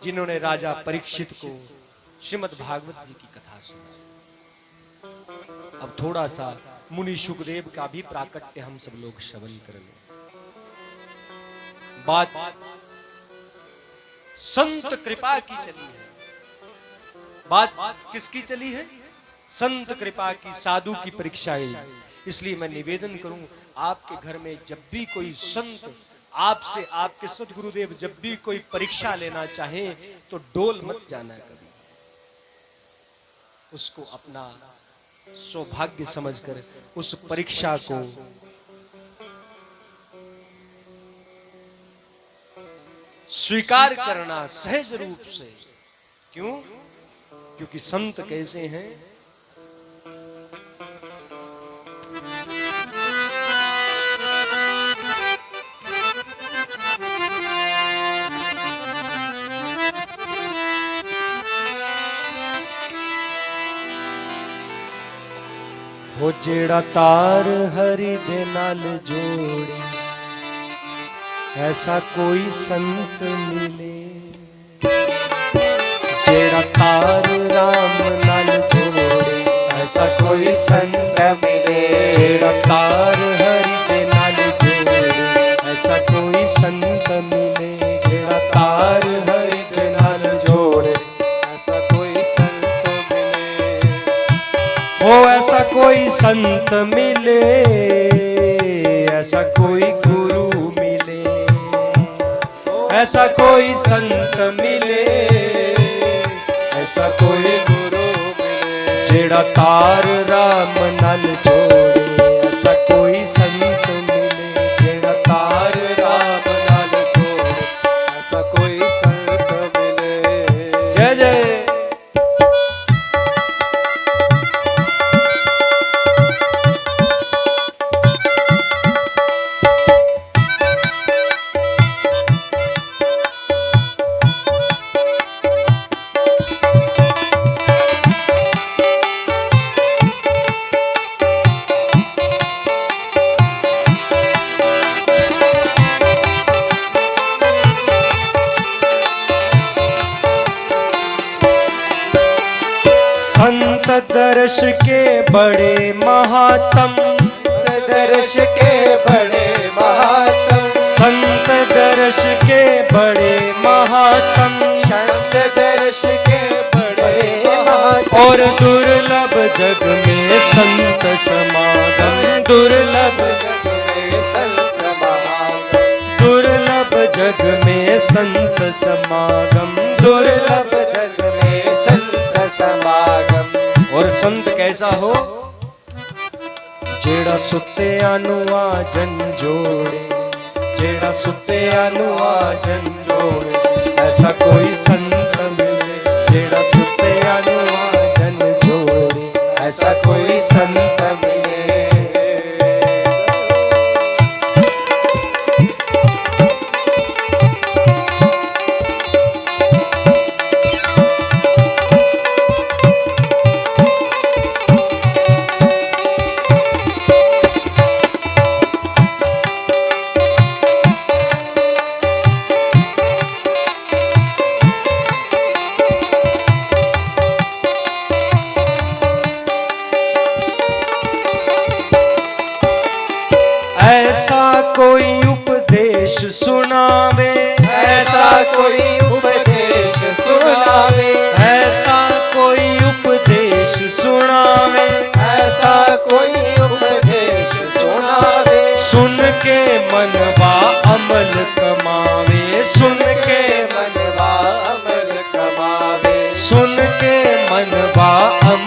जिन्होंने राजा परीक्षित को श्रीमद् भागवत जी की कथा सुनाई। अब थोड़ा सा मुनि शुकदेव का भी प्राकट्य हम सब लोग श्रवण कर लें। बात संत कृपा की चली है। बात किसकी चली है? संत कृपा की, साधु की परीक्षाएं। इसलिए मैं निवेदन करूं, आपके घर में जब भी कोई संत आपसे, आपके सदगुरुदेव जब भी कोई परीक्षा लेना चाहें तो डोल मत जाना कभी। उसको अपना सौभाग्य समझकर उस परीक्षा को स्वीकार करना सहज रूप से। क्यों? क्योंकि संत कैसे हैं? हो जेड़ा तार हरि दे नाल जोड़े, ऐसा कोई संत मिले। जेड़ा तार राम नाल जोड़े, ऐसा कोई संत मिले। जेड़ा तार हरि दे नाल जोड़े, ऐसा कोई संत मिले। जेड़ा तार हरि दे नाल जोड़े, ऐसा कोई संत मिले। हो ऐसा कोई संत मिले, ऐसा कोई गुरु मिले। ऐसा कोई संत मिले, ऐसा कोई गुरु मिले। जेड़ा तार राम नाल जोड़े, ऐसा कोई संत मिले। जेड़ा तार राम नाल जोड़े, ऐसा कोई संत मिले। जय जय। संत दर्श के बड़े महात्म, दर्श के बड़े महात्म। संत दर्श के बड़े महात्म। संत दर्श के बड़े महात्म। और दुर्लभ जग में संत समागम, दुर्लभ जग में संत समागम। दुर्लभ जग में संत समागम, दुर्लभ जग में संत समागम। और संत कैसा हो? जेड़ा सुते अनुआ जन जोड़े, जेड़ा सुते अनुआ जन जोड़े, ऐसा कोई संत मिले। जेड़ा सुते अनुआ जन जोड़े, ऐसा कोई संत मिले।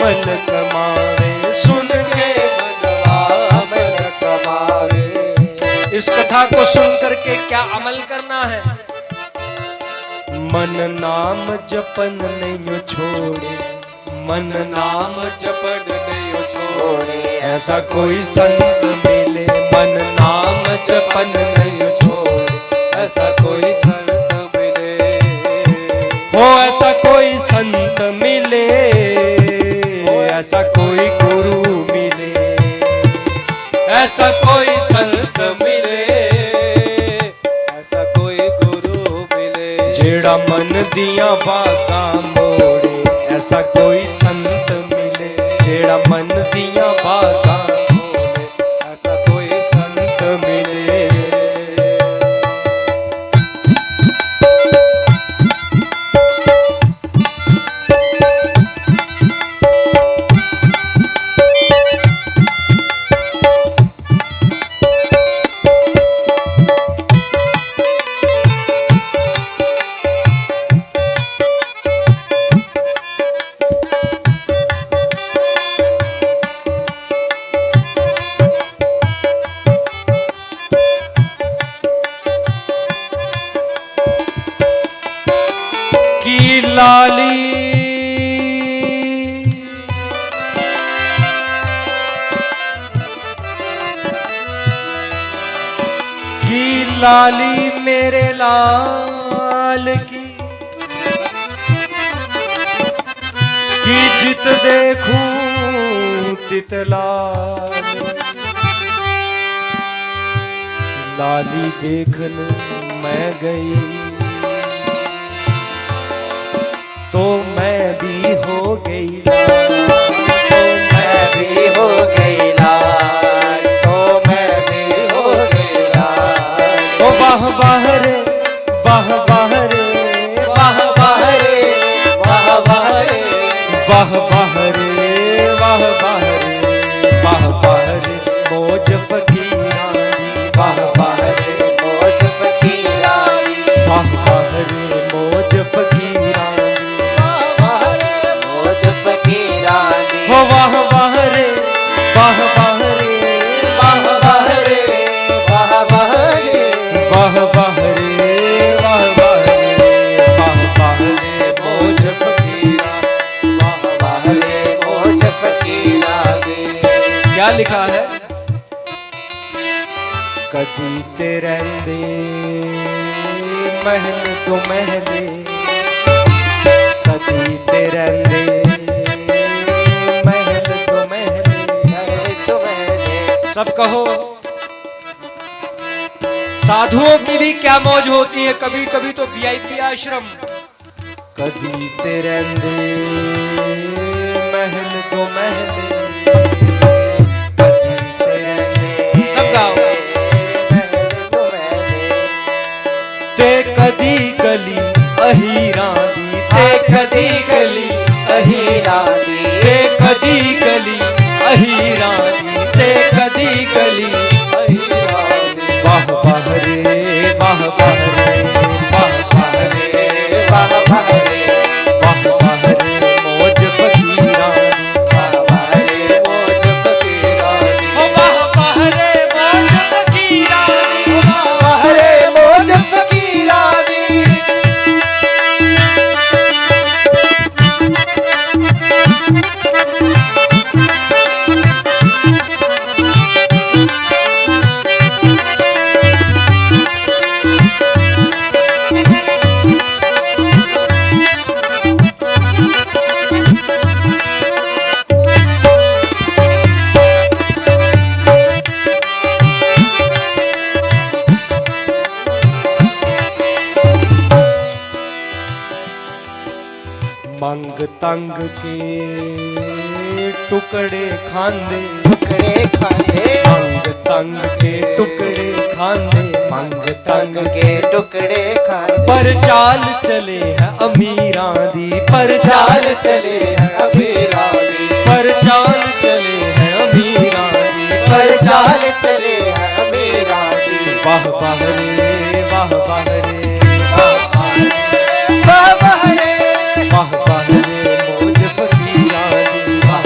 अमल कमावे, सुन के मनवा अमल कमावे। इस कथा को सुन करके क्या अमल करना है? मन नाम जपन नहीं छोड़े, मन नाम जपन नहीं छोड़े, ऐसा कोई संत मिले। मन नाम जपन नहीं छोड़े, ऐसा कोई संत मिले। हो ऐसा कोई संत मिले, ऐसा कोई गुरु मिले, ऐसा कोई संत मिले, ऐसा कोई गुरु मिले। जेड़ा मन दिया बातां मोड़े, ऐसा कोई संत मिले। जेड़ा मन दिया बातां मोड़े, ऐसा कोई संत मिले। की लाली की लाली मेरे लाल की जित देखूं तित लाल। लाली देखने मैं गई तो मैं भी हो गई लाल, तो मैं भी हो गई लाल, तो मैं भी हो गई लाल। तो वाह वाह रे, वाह वाह रे, वाह वाह रे, वाह वाह रे, वाह वाह रे, वाह वाह रे, वाह वाह रे मौज फकीरानी, वाह वाह रे मौज फकीरानी, वाह वाह रे मौज फकीरानी, हो वाह वाह रे, वाह वाह रे, वाह वाह रे, वाह वाह रे, वाह वाह रे, वाह वाह रे, वाह वाह रे मौज फकीरा, वाह वाह रे मौज फकीरा दे। क्या लिखा है? कदी ते रहंदे महल तो महले, कदी ते रहंदे सब कहो। साधुओं की भी क्या मौज होती है, कभी कभी तो वीआईपी आश्रम। कदी ते रहंदे महल तो महले, कदी ते रहंदे सब गाओ। ते कदी गली अहीरा दी, ते कदी गली अहीरा दी, ते कदी गली अहीरा दी, ते कदी गली अहीरा दी। वाह वाह रे, वाह वाह रे, वाह वाह रे, वाह वाह रे, वाह वाह रे मौज फकीरानी, वाह वाह रे मौज फकीरानी, वाह वाह रे मौज फकीरानी, वाह वाह रे मौज फकीरानी। मंग तंग के टुकड़े खांदे, टुकड़े खांदे, मंग तंग के टुकड़े खांदे, मंग तंग के टुकड़े खांदे। पर चाल चले है अमीरां दी, पर चाल चले है अमीरां दी, पर चाल चले है अमीरां दी, पर चाल चले है अमीरां दी। वाह वाह रे, वाह वाह रे, वाह वाह रे, वाह वाह रे, वाह वाह रे मौज फकीरानी, वाह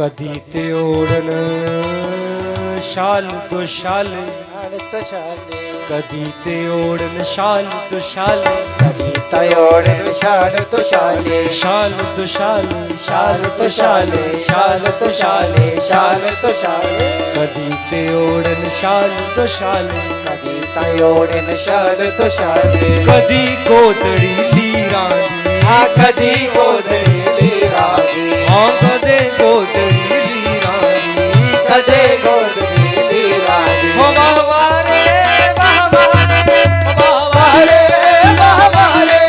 कदी ते ओढ़न शाल दो शाल, तो शाले कदी ते ओढ़न शाल दो शाल, कदी तयोड़न शाल तो शाले शाल दो शाल, शाल तो शाले शाल तो शाले शाल तो शाले कदी ते ओढ़न शाल दो शाल, कदी तयोड़न शाल तो शाले कदी गोदड़ी लीरानी, हाँ कदी गोदड़ी लीरानी हाँ कदे गोदड़ी लीरानी, कदे गोदड़ी लीरानी हो वाह वाह रे वाह वाह रे वाह वाह वारे वाह वारे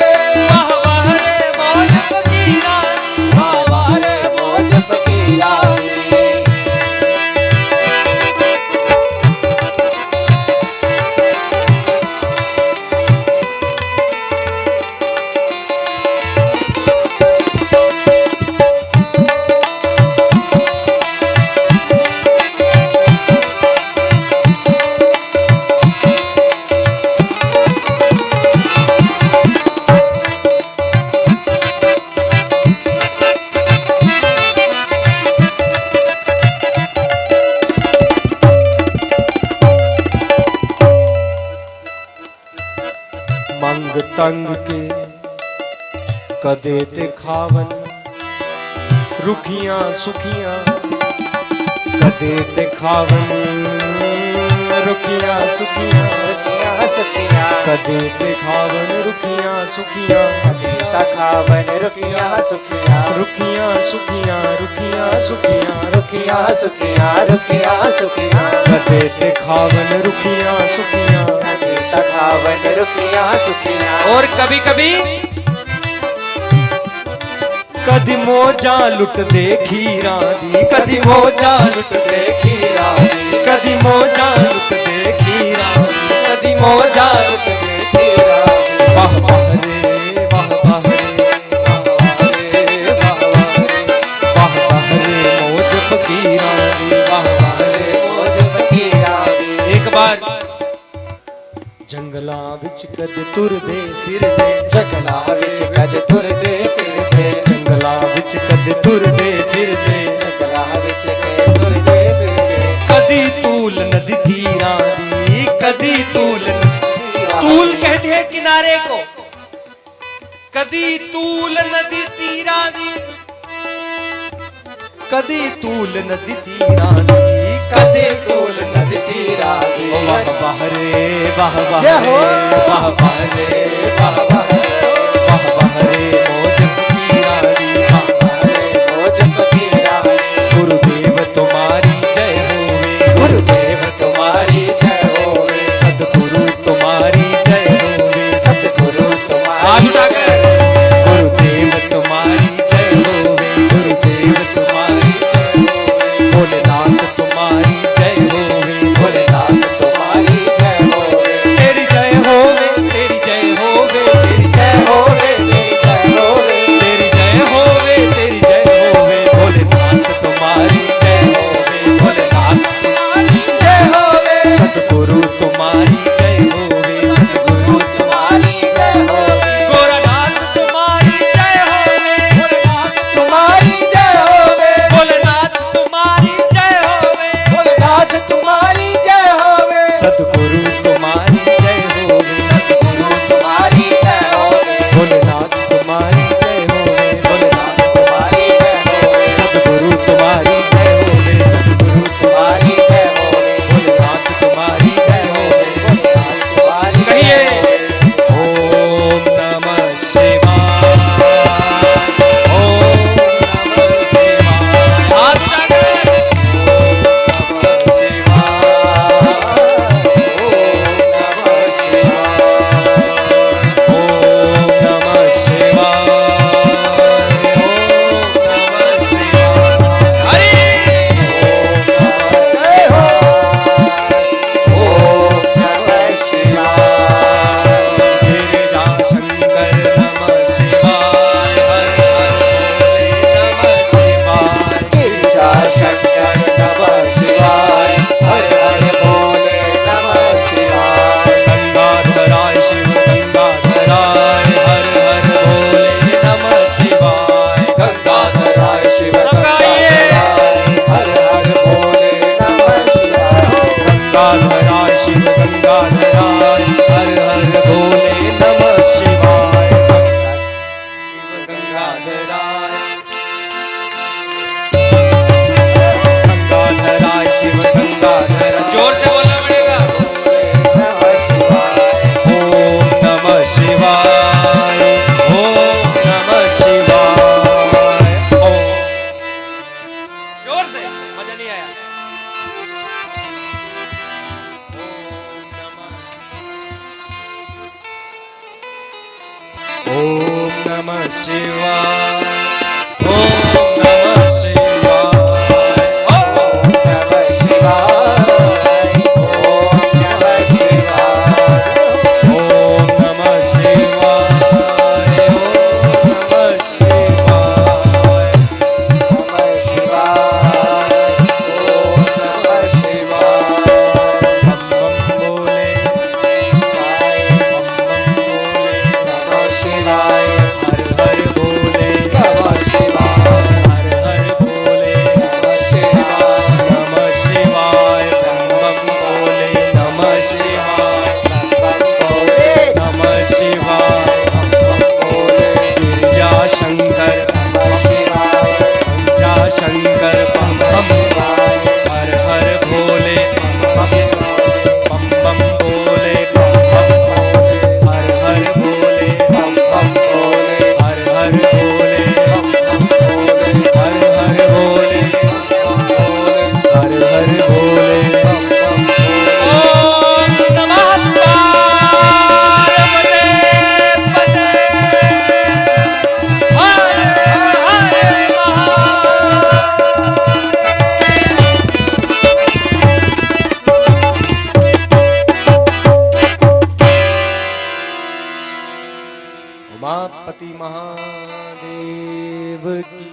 वाह वाह रे मौज फकीरानी, वाह वारे मौज फकीरानी मंग तंग के कदे ते खावन, रुखियां सुखियां कदे ते खावन, रुखियां सुखियां रुकिया सुकिया कदे ते खावन, रुखियां सुखियां कदी तखावन रुकिया सुकिया रुखियां सुखियां रुखियां सुखियां रुकिया सुकिया रुकिया सुकिया कदे ते खावन, रुखियां सुखियां। कदी तखावन रुकिया सुकिया और कभी कभी कदी मौजा लुट दे खीरा दी, कदी मौजा लुट दे खीरा दी, कदी मौजा लुट दे खीरा दी, कदी मौजा लुट दे खीरा दी। वाह वाह रे वाह वाह रे वाह वाह रे वाह वाह रे मौज फकीरा दी, वाह वाह रे मौज फकीरानी एक बार जंगलां विच कद तुरदे फिरदे, जंगला विच कज तुरदे फिरदे जंगलां विच कद तुरदे फिरदे, जंगला विच कज तुरदे फिरदे कदी तूल नदी तीरा दी, कदी तूल तूल कहते हैं किनारे को, कदी तूल नदी तीरा दी, कदी तूल नदी तीरा दी, कदी तूल नदी तीरानी वाह वाह रे वाह वाह जय हो। रे वाह वाह रे वाह वाह रे वाह वाह रे मौज फकीरा दी, वाह वाह रे मौज फकीरानी गुरुदेव तुम्हारी जय होवे, गुरुदेव तुम्हारी जय होवे सतगुरु तुम्हारी जय होवे, सतगुरु हाथ तुम्हारी उठाकर गुरुदेव तुम्हारी जय होवे, गुरुदेव तुम्हारी जय होवे, भोलेनाथ तुम्हारी जय होवे, भोलेनाथ तुम्हारी जय होवे तेरी जय होवे, तेरी जय होवे, तेरी जय जय होवे तेरी जय होवे तेरी जय होवे, तेरी जय होवे, भोलेनाथ तुम्हारी जय होवे, भोलेनाथ तुम्हारी जय होवे सतगुरु तुम्हारी जय होवे, सतगुरु तुम्हारी जय होवे गोरखनाथ ओम नमः शिवाय, ओम नमः शिवाय, ओम नमः शिवाय, ओम नमः शिवाय, ओम नमः शिवाय, ओम नमः शिवाय, नमः शिवाय, ओम नमः शिवाय। बम बम बोले, नमः शिवाय, हर हर बोले, नमः शिवाय, हर हर बोले, नमः शिवाय, नमः शिवाय, बम बम बोले, नमः शिवाय, बम भोले, नमः शिवाय, बम भोले, गिरिजा शंकर, नमः शिवाय, गिरिजा शंकर, बम बम, शिवाय, हर हर भोले, बम बम बम बोले, बम भोले, हर हर भोले, बम भोले, हर हर भोले, बम भोले, हर हर भोले, हर हर भोले। बम भोले। ओम नमः पार्वती पते, हर हर महादेव। उमापति महादेव की